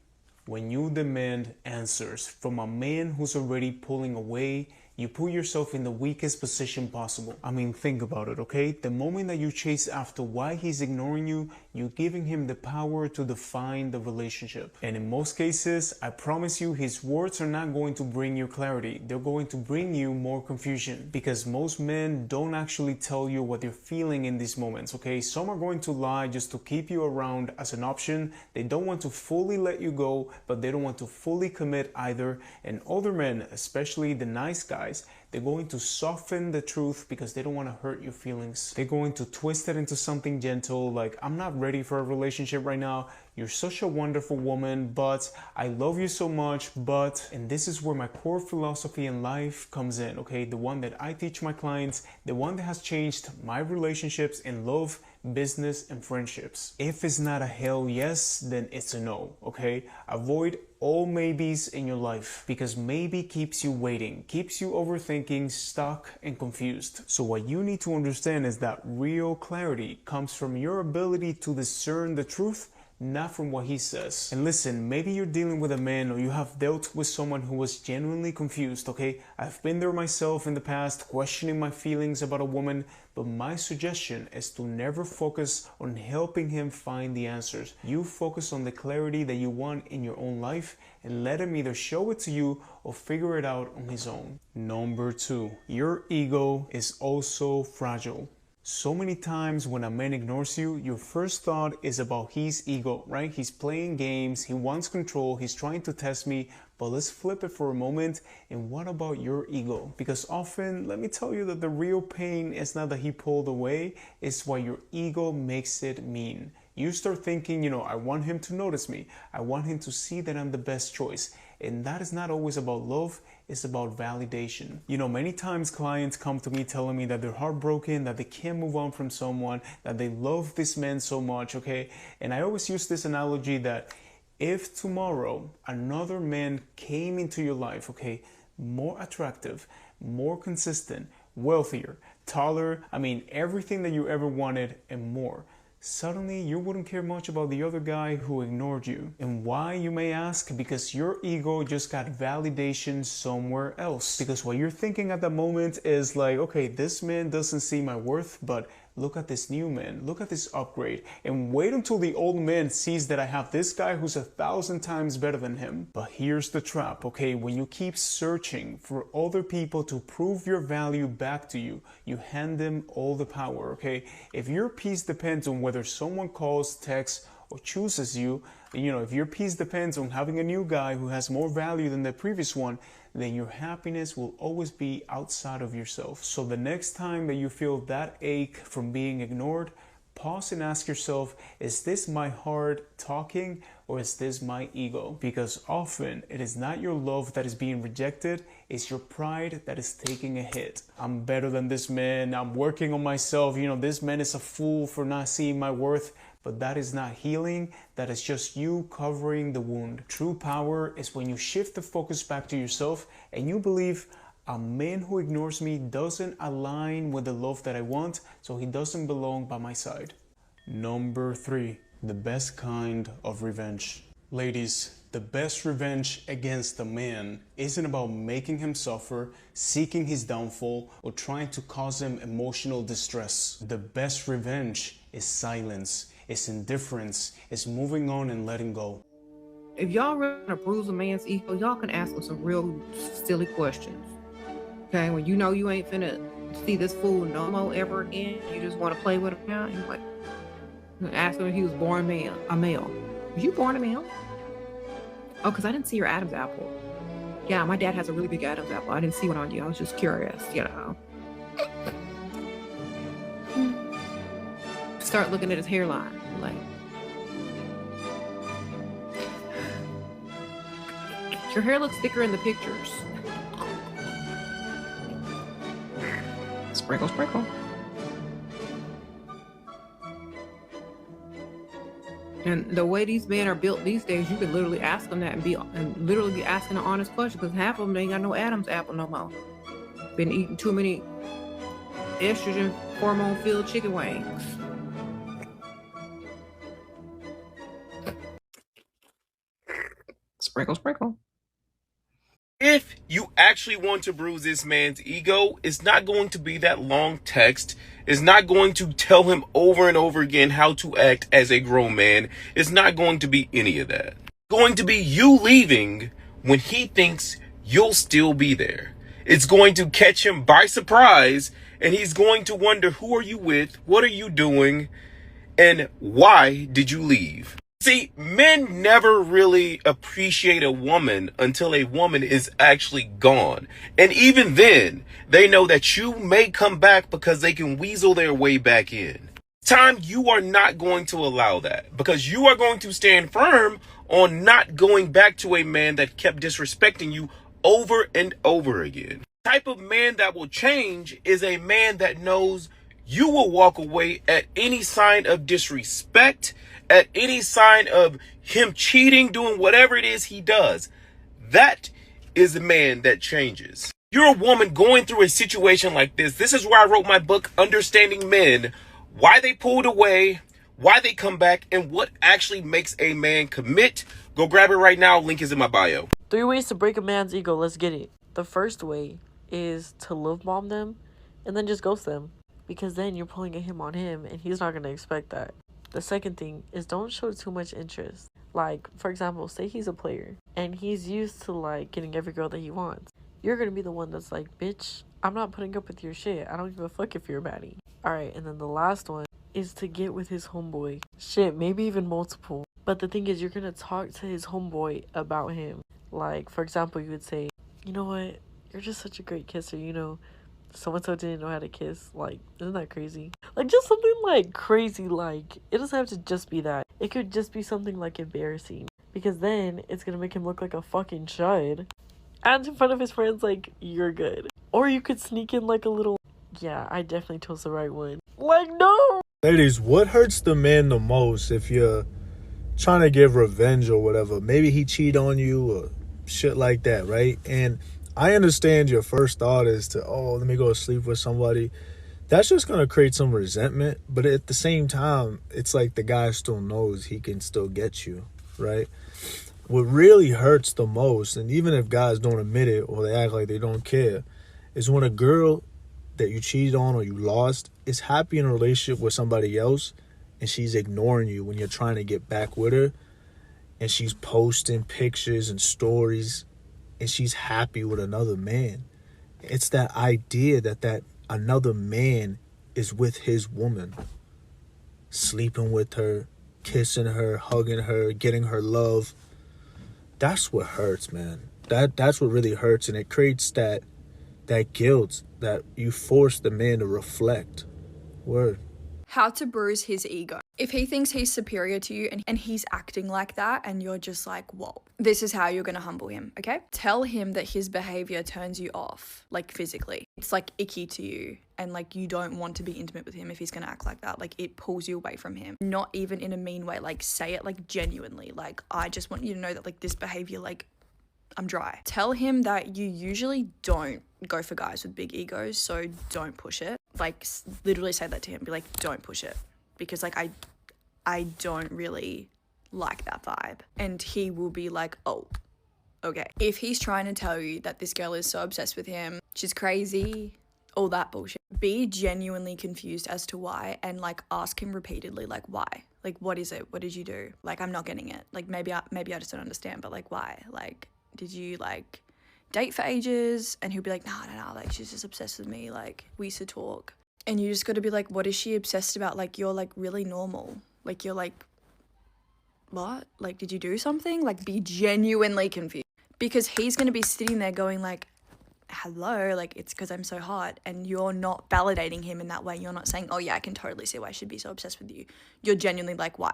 When you demand answers from a man who's already pulling away, you put yourself in the weakest position possible. I mean, think about it, okay? The moment that you chase after why he's ignoring you, you're giving him the power to define the relationship. And in most cases, I promise you, his words are not going to bring you clarity. They're going to bring you more confusion, because most men don't actually tell you what they're feeling in these moments, okay? Some are going to lie just to keep you around as an option. They don't want to fully let you go, but they don't want to fully commit either. And other men, especially the nice guys, they're going to soften the truth because they don't want to hurt your feelings. They're going to twist it into something gentle, like, I'm not ready for a relationship right now. You're such a wonderful woman, but I love you so much, but... And this is where my core philosophy in life comes in, okay? The one that I teach my clients, the one that has changed my relationships in love, business, and friendships. If it's not a hell yes, then it's a no, okay? Avoid all maybes in your life, because maybe keeps you waiting, keeps you overthinking, stuck, and confused. So what you need to understand is that real clarity comes from your ability to discern the truth, not from what he says. And listen, maybe you're dealing with a man or you have dealt with someone who was genuinely confused, okay? I've been there myself in the past, questioning my feelings about a woman, but my suggestion is to never focus on helping him find the answers. You focus on the clarity that you want in your own life and let him either show it to you or figure it out on his own. Number 2, your ego is also fragile. So many times when a man ignores you, your first thought is about his ego, right? He's playing games, he wants control, he's trying to test me. But let's flip it for a moment. And what about your ego? Because often, let me tell you that the real pain is not that he pulled away, it's what your ego makes it mean. You start thinking, I want him to notice me. I want him to see that I'm the best choice. And that is not always about love, it's about validation. Many times clients come to me telling me that they're heartbroken, that they can't move on from someone, that they love this man so much, okay? And I always use this analogy that if tomorrow another man came into your life, okay, more attractive, more consistent, wealthier, taller, everything that you ever wanted and more, suddenly you wouldn't care much about the other guy who ignored you. And why, you may ask? Because your ego just got validation somewhere else. Because what you're thinking at the moment is like, okay, this man doesn't see my worth, but look at this new man, look at this upgrade, and wait until the old man sees that I have this guy who's 1,000 times better than him. But here's the trap, okay? When you keep searching for other people to prove your value back to you, you hand them all the power, okay? If your peace depends on whether someone calls, texts, or chooses you, if your peace depends on having a new guy who has more value than the previous one, then your happiness will always be outside of yourself. So the next time that you feel that ache from being ignored, pause and ask yourself, is this my heart talking or is this my ego? Because often it is not your love that is being rejected, it's your pride that is taking a hit. I'm better than this man, I'm working on myself, this man is a fool for not seeing my worth. But that is not healing, that is just you covering the wound. True power is when you shift the focus back to yourself and you believe, a man who ignores me doesn't align with the love that I want, so he doesn't belong by my side. Number 3, the best kind of revenge. Ladies, the best revenge against a man isn't about making him suffer, seeking his downfall, or trying to cause him emotional distress. The best revenge is silence, it's indifference, it's moving on and letting go. If y'all really want to bruise a man's ego, y'all can ask him some real silly questions. Okay, when you know you ain't finna see this fool no more ever again, you just want to play with him now, you like ask him if he was born a male. Was you born a male? Oh, because I didn't see your Adam's apple. Yeah, my dad has a really big Adam's apple. I didn't see one on you. I was just curious, you know. Start looking at his hairline. Like, your hair looks thicker in the pictures. Sprinkle, sprinkle. And the way these men are built these days, you can literally ask them that and literally be asking an honest question, because half of them ain't got no Adam's apple no more. Been eating too many estrogen hormone-filled chicken wings. Sprinkle, sprinkle. If you actually want to bruise this man's ego, it's not going to be that long text. It's not going to tell him over and over again how to act as a grown man. It's not going to be any of that. It's going to be you leaving when he thinks you'll still be there. It's going to catch him by surprise, and he's going to wonder, who are you with? What are you doing? And why did you leave? See, men never really appreciate a woman until a woman is actually gone. And even then, they know that you may come back because they can weasel their way back in. Time, you are not going to allow that, because you are going to stand firm on not going back to a man that kept disrespecting you over and over again. The type of man that will change is a man that knows you will walk away at any sign of disrespect, at any sign of him cheating, doing whatever it is he does. That is a man that changes. You're a woman going through a situation like this. This is where I wrote my book, Understanding Men, why they pulled away, why they come back, and what actually makes a man commit. Go grab it right now. Link is in my bio. 3 ways to break a man's ego. Let's get it. The first way is to love bomb them and then just ghost them, because then you're pulling a him on him and he's not going to expect that. The second thing is, don't show too much interest. Like, for example, say he's a player and he's used to like getting every girl that he wants. You're going to be the one that's like, bitch, I'm not putting up with your shit. I don't give a fuck if you're a baddie. Alright, and then the last one is to get with his homeboy. Shit, maybe even multiple. But the thing is, you're going to talk to his homeboy about him. Like, for example, you would say, you know what? You're just such a great kisser, you know. So-and-so didn't know how to kiss. Like, isn't that crazy? Like, just something like crazy. Like, it doesn't have to just be that. It could just be something like embarrassing, because then it's gonna make him look like a fucking chud, and in front of his friends, like, you're good. Or you could sneak in like a little, yeah, I definitely chose the right one. Like, no. Ladies, what hurts the man the most if you're trying to get revenge or whatever? Maybe he cheat on you or shit like that, right? And I understand your first thought is to, oh, let me go sleep with somebody. That's just going to create some resentment. But at the same time, it's like the guy still knows he can still get you, right? What really hurts the most, and even if guys don't admit it or they act like they don't care, is when a girl that you cheated on or you lost is happy in a relationship with somebody else and she's ignoring you when you're trying to get back with her, and she's posting pictures and stories and she's happy with another man. It's that idea that another man is with his woman, sleeping with her, kissing her, hugging her, getting her love. That's what hurts, man. That's what really hurts, and it creates that guilt that you force the man to reflect. Word. How to bruise his ego. If he thinks he's superior to you and he's acting like that and you're just like, whoa, this is how you're going to humble him, okay? Tell him that his behavior turns you off, like physically. It's like icky to you and like you don't want to be intimate with him if he's going to act like that. Like it pulls you away from him. Not even in a mean way, like say it like genuinely. Like I just want you to know that like this behavior, like I'm dry. Tell him that you usually don't go for guys with big egos, so don't push it. Like literally say that to him. Be like, don't push it, because like I don't really like that vibe. And he will be like, oh, okay. If he's trying to tell you that this girl is so obsessed with him, she's crazy, all that bullshit, be genuinely confused as to why, and like ask him repeatedly, like, why? Like, what is it? What did you do? Like, I'm not getting it. Like, maybe I just don't understand, but like, why? Like, did you like date for ages? And he'll be like, no, like, she's just obsessed with me. Like, we used to talk. And you just got to be like, what is she obsessed about? Like, you're like really normal. Like, you're like, what? Like, did you do something? Like, be genuinely confused. Because he's going to be sitting there going like, hello, like, it's because I'm so hot. And you're not validating him in that way. You're not saying, oh yeah, I can totally see why she'd be so obsessed with you. You're genuinely like, why?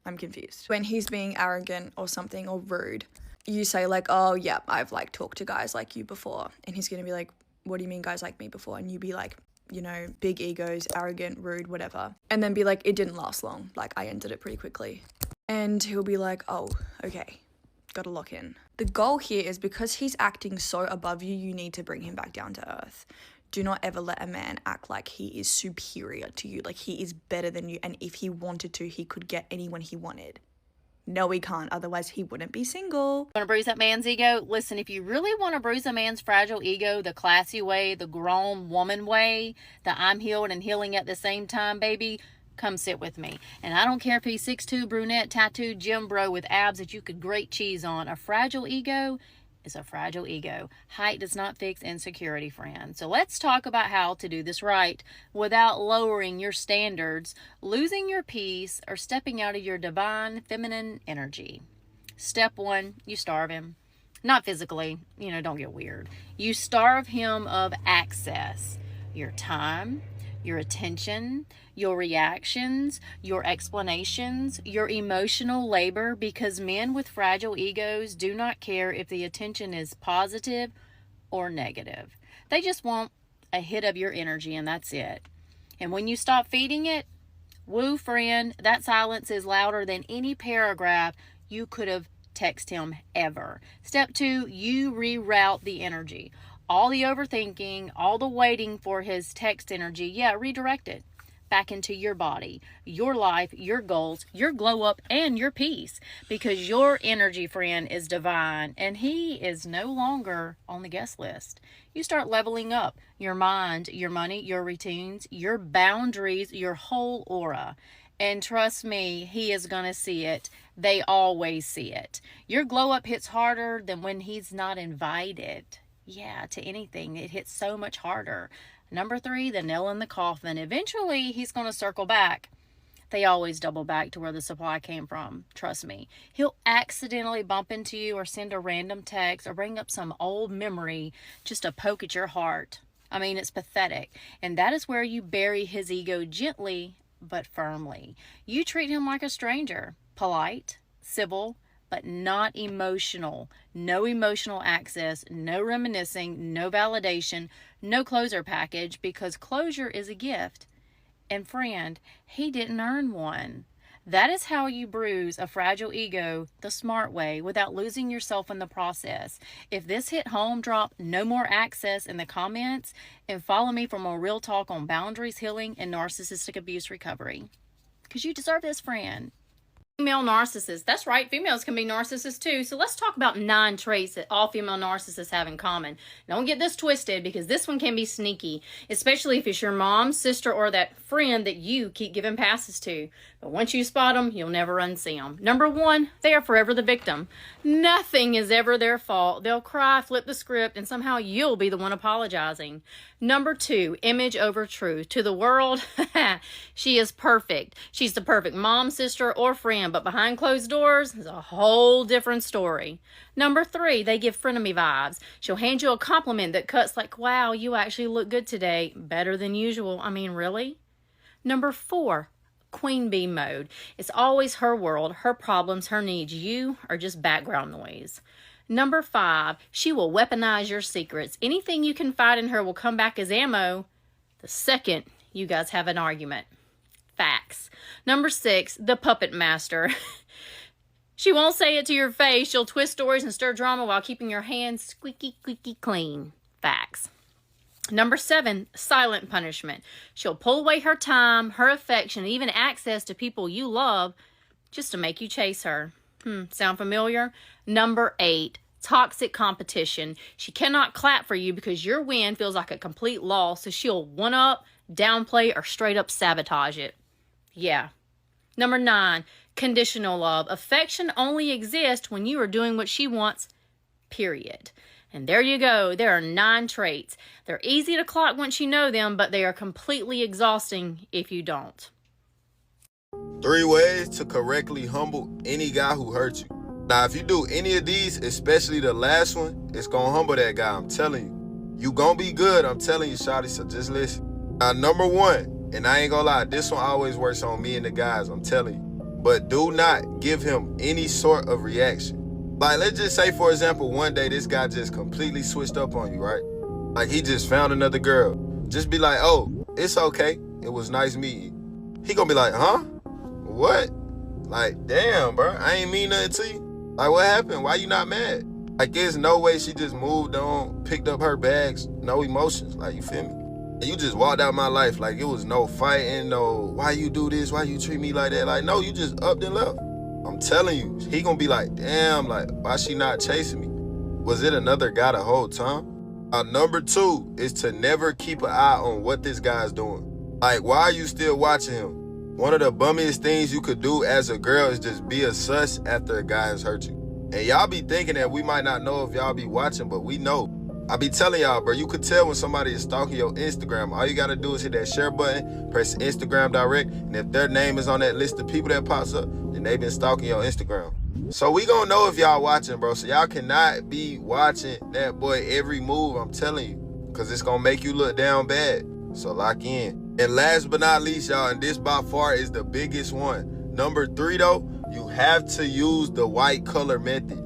I'm confused. When he's being arrogant or something or rude, you say like, oh yeah, I've like talked to guys like you before. And he's going to be like, what do you mean guys like me before? And you be like, you know, big egos, arrogant, rude, whatever. And then be like, it didn't last long. Like, I ended it pretty quickly. And he'll be like, oh, okay, gotta lock in. The goal here is because he's acting so above you, you need to bring him back down to earth. Do not ever let a man act like he is superior to you, like he is better than you. And if he wanted to, he could get anyone he wanted. No, he can't. Otherwise, he wouldn't be single. Want to bruise that man's ego? Listen, if you really want to bruise a man's fragile ego, the classy way, the grown woman way, the I'm healed and healing at the same time, baby, come sit with me. And I don't care if he's 6'2", brunette, tattooed, gym bro with abs that you could grate cheese on. A fragile ego is a fragile ego. Height does not fix insecurity, friend. So let's talk about how to do this right without lowering your standards, losing your peace, or stepping out of your divine feminine energy. Step 1, you starve him. Not physically, don't get weird. You starve him of access. Your time, your attention, your reactions, your explanations, your emotional labor, because men with fragile egos do not care if the attention is positive or negative. They just want a hit of your energy, and that's it. And when you stop feeding it, woo, friend, that silence is louder than any paragraph you could have texted him ever. Step 2, you reroute the energy. All the overthinking, all the waiting for his text energy, redirect it back into your body, your life, your goals, your glow up, and your peace. Because your energy, friend, is divine, and he is no longer on the guest list. You start leveling up your mind, your money, your routines, your boundaries, your whole aura. And trust me, he is going to see it. They always see it. Your glow up hits harder than when he's not invited. To anything. It hits so much harder. Number 3, the nail in the coffin. Eventually, he's going to circle back. They always double back to where the supply came from. Trust me. He'll accidentally bump into you or send a random text or bring up some old memory just to poke at your heart. I mean, it's pathetic. And that is where you bury his ego gently but firmly. You treat him like a stranger. Polite, civil, but not emotional. No emotional access, no reminiscing, no validation, no closure package, because closure is a gift. And friend, he didn't earn one. That is how you bruise a fragile ego the smart way without losing yourself in the process. If this hit home, drop no more access in the comments and follow me for more real talk on boundaries, healing, and narcissistic abuse recovery. Because you deserve this, friend. Female narcissists. That's right, females can be narcissists too. So let's talk about 9 traits that all female narcissists have in common. Don't get this twisted, because this one can be sneaky, especially if it's your mom, sister, or that friend that you keep giving passes to. But once you spot them, you'll never unsee them. Number 1, they are forever the victim. Nothing is ever their fault. They'll cry, flip the script, and somehow you'll be the one apologizing. Number 2, image over truth. To the world, she is perfect. She's the perfect mom, sister, or friend, but behind closed doors is a whole different story. Number 3, they give frenemy vibes. She'll hand you a compliment that cuts like, wow, you actually look good today. Better than usual. I mean, really? Number 4, queen bee mode. It's always her world, her problems, her needs. You are just background noise. Number 5, she will weaponize your secrets. Anything you confide in her will come back as ammo the second you guys have an argument. Facts. Number 6, the puppet master. She won't say it to your face. She'll twist stories and stir drama while keeping your hands squeaky, squeaky clean. Facts. Number 7, silent punishment. She'll pull away her time, her affection, even access to people you love just to make you chase her. Sound familiar? Number 8, toxic competition. She cannot clap for you because your win feels like a complete loss, so she'll one-up, downplay, or straight up sabotage it. Yeah. Number 9, conditional love. Affection only exists when you are doing what she wants, period. And there you go. There are 9 traits. They're easy to clock once you know them, but they are completely exhausting if you don't. 3 ways to correctly humble any guy who hurt you. Now, if you do any of these, especially the last one, it's gonna humble that guy, I'm telling you. You gonna be good, I'm telling you, shawty, so just listen. Now, number 1, and I ain't gonna lie, this one always works on me and the guys, I'm telling you. But do not give him any sort of reaction. Like, let's just say, for example, one day this guy just completely switched up on you, right? Like, he just found another girl. Just be like, oh, it's okay. It was nice meeting you. He gonna be like, huh? What? Like, damn, bro, I ain't mean nothing to you. Like, what happened? Why you not mad? Like, there's no way she just moved on, picked up her bags, no emotions. Like, you feel me? And you just walked out my life like it was no fighting, no, why you do this? Why you treat me like that? Like, no, you just upped and left. I'm telling you, he gonna be like, damn, like, why she not chasing me? Was it another guy the whole time? Number 2 is to never keep an eye on what this guy's doing. Like, why are you still watching him? One of the bummiest things you could do as a girl is just be a sus after a guy has hurt you. And y'all be thinking that we might not know if y'all be watching, but we know. I be telling y'all, bro, you could tell when somebody is stalking your Instagram. All you gotta do is hit that share button, press Instagram direct, and if their name is on that list of people that pops up, then they been stalking your Instagram. So we gonna know if y'all watching, bro. So y'all cannot be watching that boy every move, I'm telling you, because it's gonna make you look down bad. So lock in. And last but not least, y'all, and this by far is the biggest one. Number 3, though, you have to use the white color method.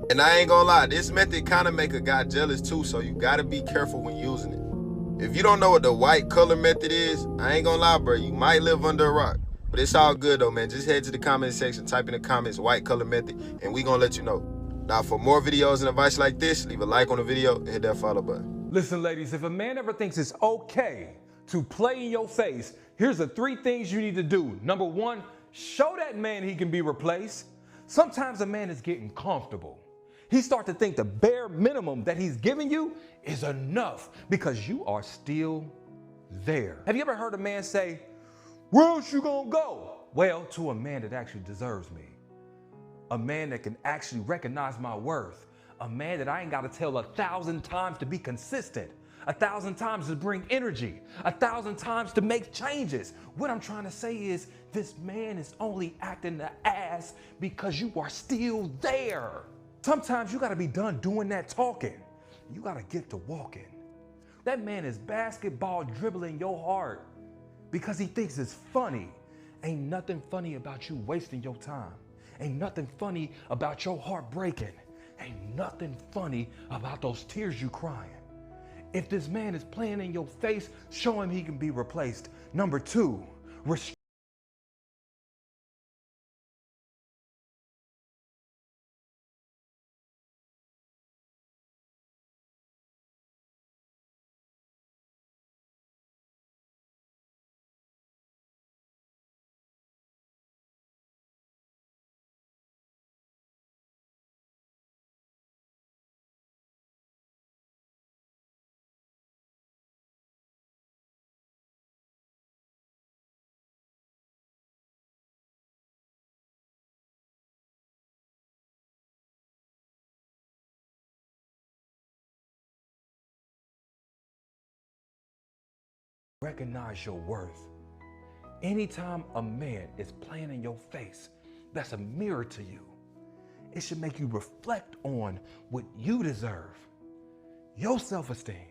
And I ain't gonna lie, this method kind of make a guy jealous too, so you gotta be careful when using it. If you don't know what the white color method is, I ain't gonna lie, bro, you might live under a rock. But it's all good though, man. Just head to the comment section, type in the comments, white color method, and we gonna let you know. Now, for more videos and advice like this, leave a like on the video and hit that follow button. Listen, ladies, if a man ever thinks it's okay to play in your face, here's the 3 things you need to do. Number 1, show that man he can be replaced. Sometimes a man is getting comfortable. He starts to think the bare minimum that he's giving you is enough because you are still there. Have you ever heard a man say, where else you gonna go? Well, to a man that actually deserves me. A man that can actually recognize my worth. A man that I ain't gotta tell 1,000 times to be consistent. 1,000 times to bring energy, 1,000 times to make changes. What I'm trying to say is this man is only acting the ass because you are still there. Sometimes you gotta be done doing that talking. You gotta get to walking. That man is basketball dribbling your heart because he thinks it's funny. Ain't nothing funny about you wasting your time. Ain't nothing funny about your heart breaking. Ain't nothing funny about those tears you crying. If this man is playing in your face, show him he can be replaced. Number 2, recognize your worth. Anytime a man is playing in your face, that's a mirror to you. It should make you reflect on what you deserve. Your self-esteem,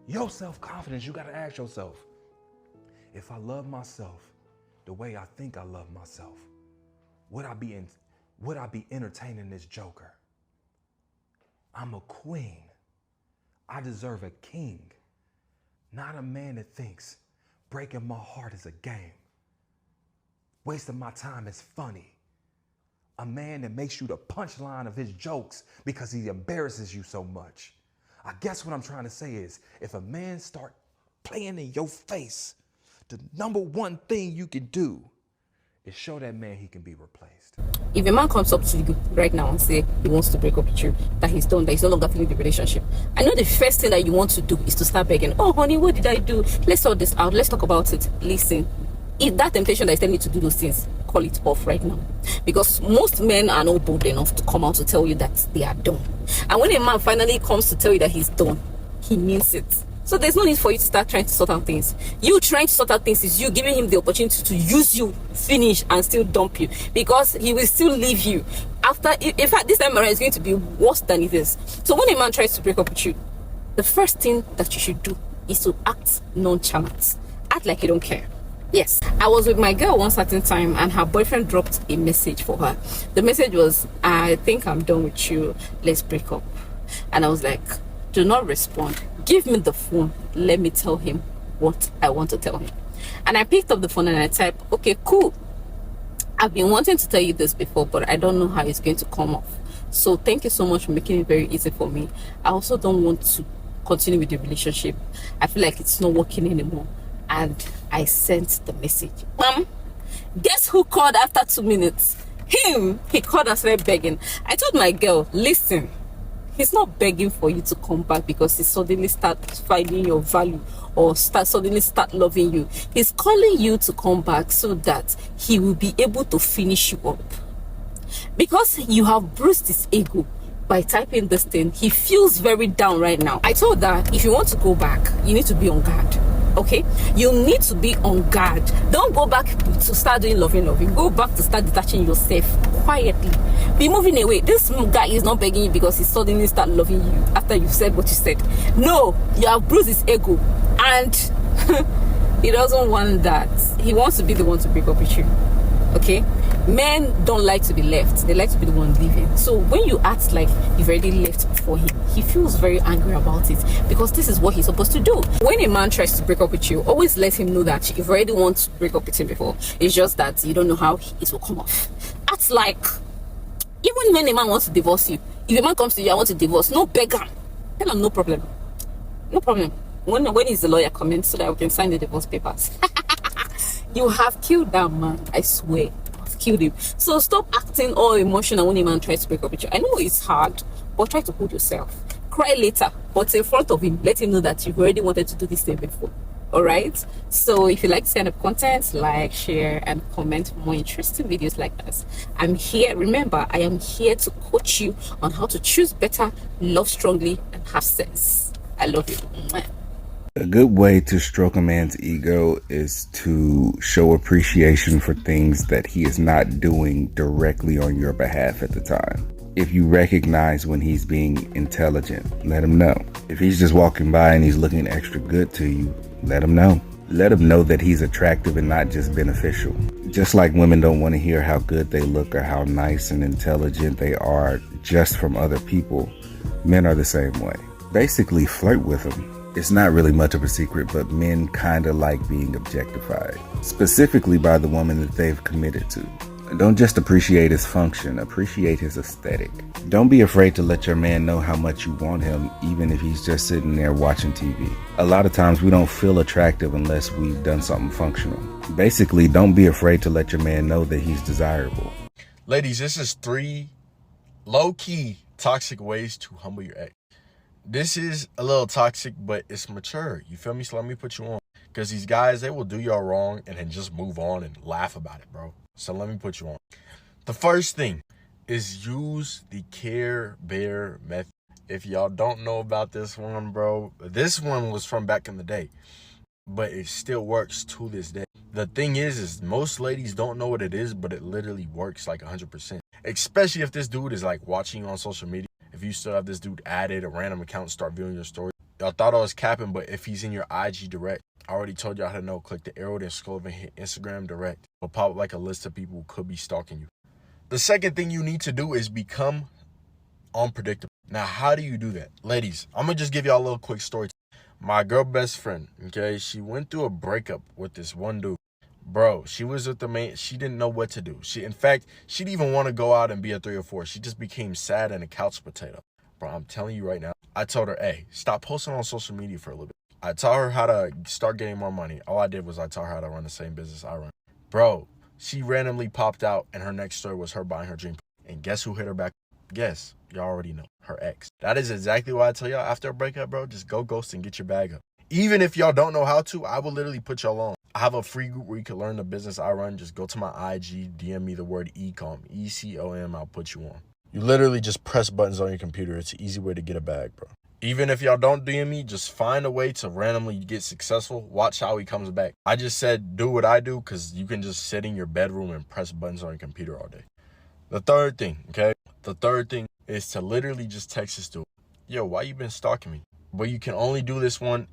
your self-confidence. You gotta ask yourself, if I love myself the way I think I love myself, would I be entertaining this joker? I'm a queen. I deserve a king. Not a man that thinks breaking my heart is a game. Wasting my time is funny. A man that makes you the punchline of his jokes because he embarrasses you so much. I guess what I'm trying to say is, if a man start playing in your face, the number 1 thing you can do is show that man he can be replaced. If a man comes up to you right now and say he wants to break up with you, that he's done, that he's no longer feeling the relationship, I know the first thing that you want to do is to start begging. Oh, honey, what did I do? Let's sort this out. Let's talk about it. Listen, if that temptation that is telling you to do those things, call it off right now. Because most men are not bold enough to come out to tell you that they are done. And when a man finally comes to tell you that he's done, he means it. So there's no need for you to start trying to sort out things. You trying to sort out things is you giving him the opportunity to use you, finish, and still dump you. Because he will still leave you. After, in fact, this time around is going to be worse than it is. So when a man tries to break up with you, the first thing that you should do is to act nonchalant. Act like you don't care. Yes, I was with my girl one certain time and her boyfriend dropped a message for her. The message was, I think I'm done with you. Let's break up. And I was like, do not respond. Give me the phone. Let me tell him what I want to tell him. And I picked up the phone and I typed, okay, cool. I've been wanting to tell you this before, but I don't know how it's going to come off. So thank you so much for making it very easy for me. I also don't want to continue with the relationship. I feel like it's not working anymore. And I sent the message. Guess who called after 2 minutes? Him. He called and started begging. I told my girl, listen, he's not begging for you to come back because he suddenly starts finding your value or suddenly start loving you. He's calling you to come back so that he will be able to finish you up. Because you have bruised his ego by typing this thing, he feels very down right now. I told her, if you want to go back, you need to be on guard. Okay, you need to be on guard. Don't go back to start doing loving. Go back to start detaching yourself quietly. Be moving away. This guy is not begging you because he suddenly start loving you after you've said what you said. No, you have bruised his ego and he doesn't want that. He wants to be the one to break up with you. Okay, men don't like to be left. They like to be the one leaving. So when you act like you've already left before him, he feels very angry about it because this is what he's supposed to do. When a man tries to break up with you, always let him know that you've already want to break up with him before. It's just that you don't know how it will come off. Act like, even when a man wants to divorce you, if a man comes to you, I want to divorce, no beggar. Tell him no problem. No problem. When is the lawyer coming so that we can sign the divorce papers? You have killed that man, I swear. I've killed him. So stop acting all emotional when a man tries to break up with you. I know it's hard, but try to hold yourself. Cry later, but in front of him, let him know that you've already wanted to do this thing before. Alright? So if you like this kind of content, like, share, and comment for more interesting videos like this. I'm here. Remember, I am here to coach you on how to choose better, love strongly, and have sense. I love you. Mwah. A good way to stroke a man's ego is to show appreciation for things that he is not doing directly on your behalf at the time. If you recognize when he's being intelligent, let him know. If he's just walking by and he's looking extra good to you, let him know. Let him know that he's attractive and not just beneficial. Just like women don't want to hear how good they look or how nice and intelligent they are just from other people, men are the same way. Basically, flirt with them. It's not really much of a secret, but men kind of like being objectified, specifically by the woman that they've committed to. Don't just appreciate his function, appreciate his aesthetic. Don't be afraid to let your man know how much you want him, even if he's just sitting there watching TV. A lot of times we don't feel attractive unless we've done something functional. Basically, don't be afraid to let your man know that he's desirable. Ladies, this is 3 low-key toxic ways to humble your ex. This is a little toxic, but it's mature. You feel me? So let me put you on. Because these guys, they will do y'all wrong and then just move on and laugh about it, bro. So let me put you on. The first thing is use the Care Bear method. If y'all don't know about this one, bro, this one was from back in the day, but it still works to this day. The thing is most ladies don't know what it is, but it literally works like 100%. Especially if this dude is like watching you on social media. If you still have this dude added, a random account, start viewing your story. Y'all thought I was capping, but if he's in your IG direct, I already told y'all how to know. Click the arrow, then scroll over and hit Instagram direct. It'll pop up like a list of people who could be stalking you. The second thing you need to do is become unpredictable. Now, how do you do that? Ladies, I'm going to just give y'all a little quick story. My girl best friend, okay, she went through a breakup with this one dude. Bro, she was with the man. She didn't know what to do. In fact, she didn't even want to go out and be a 3 or 4. She just became sad and a couch potato. Bro, I'm telling you right now. I told her, hey, stop posting on social media for a little bit. I taught her how to start getting more money. All I did was I taught her how to run the same business I run. Bro, She randomly popped out, and her next story was her buying her dream. And guess who hit her back? Guess. Y'all already know. Her ex. That is exactly why I tell y'all, after a breakup, bro, just go ghost and get your bag up. Even if y'all don't know how to, I will literally put y'all on. I have a free group where you can learn the business I run. Just go to my IG, DM me the word ECOM, ECOM, I'll put you on. You literally just press buttons on your computer. It's an easy way to get a bag, bro. Even if y'all don't DM me, just find a way to randomly get successful. Watch how he comes back. I just said do what I do because you can just sit in your bedroom and press buttons on your computer all day. The third thing, okay? The third thing is to literally just text this dude. Yo, why you been stalking me? But you can only do this one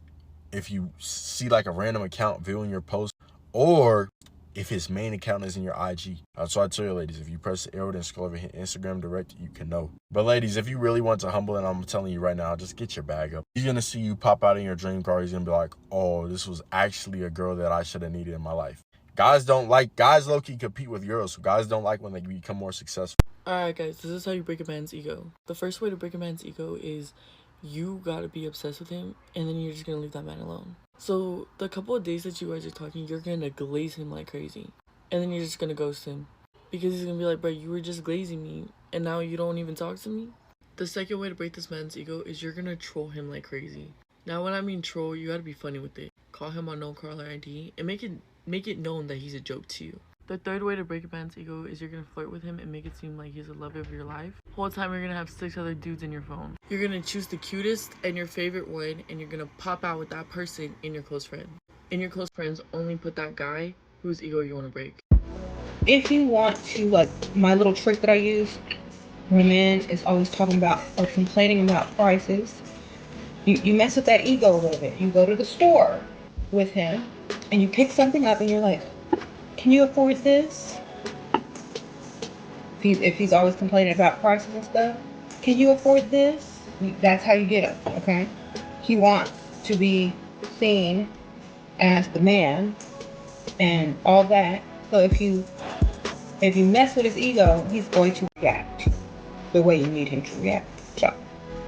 if you see like a random account viewing your post, or if his main account is in your IG. That's why I tell you, ladies, if you press the arrow and scroll over hit Instagram direct, you can know. But ladies, if you really want to humble, and I'm telling you right now, just get your bag up. He's gonna see you pop out in your dream car. He's gonna be like, oh, this was actually a girl that I should have needed in my life. Guys low-key compete with girls. So guys don't like when they become more successful. Alright guys, this is how you break a man's ego. The first way to break a man's ego is you gotta be obsessed with him, and then you're just gonna leave that man alone. So the couple of days that you guys are talking, you're gonna glaze him like crazy, and then you're just gonna ghost him because he's gonna be like, bro, you were just glazing me and now you don't even talk to me. The second way to break this man's ego is you're gonna troll him like crazy. Now when I mean troll, you gotta be funny with it. Call him on no caller ID and make it known that he's a joke to you. The third way to break a man's ego is you're gonna flirt with him and make it seem like he's the love of your life. Whole time you're gonna have 6 other dudes in your phone. You're gonna choose the cutest and your favorite one, and you're gonna pop out with that person in your close friend. In your close friends, only put that guy whose ego you wanna break. If you want to, like, my little trick that I use when a man is always talking about or complaining about prices, you mess with that ego a little bit. You go to the store with him and you pick something up and you're like, can you afford this? If he's always complaining about prices and stuff, can you afford this? That's how you get him, okay? He wants to be seen as the man and all that. So if you mess with his ego, he's going to react the way you need him to react. So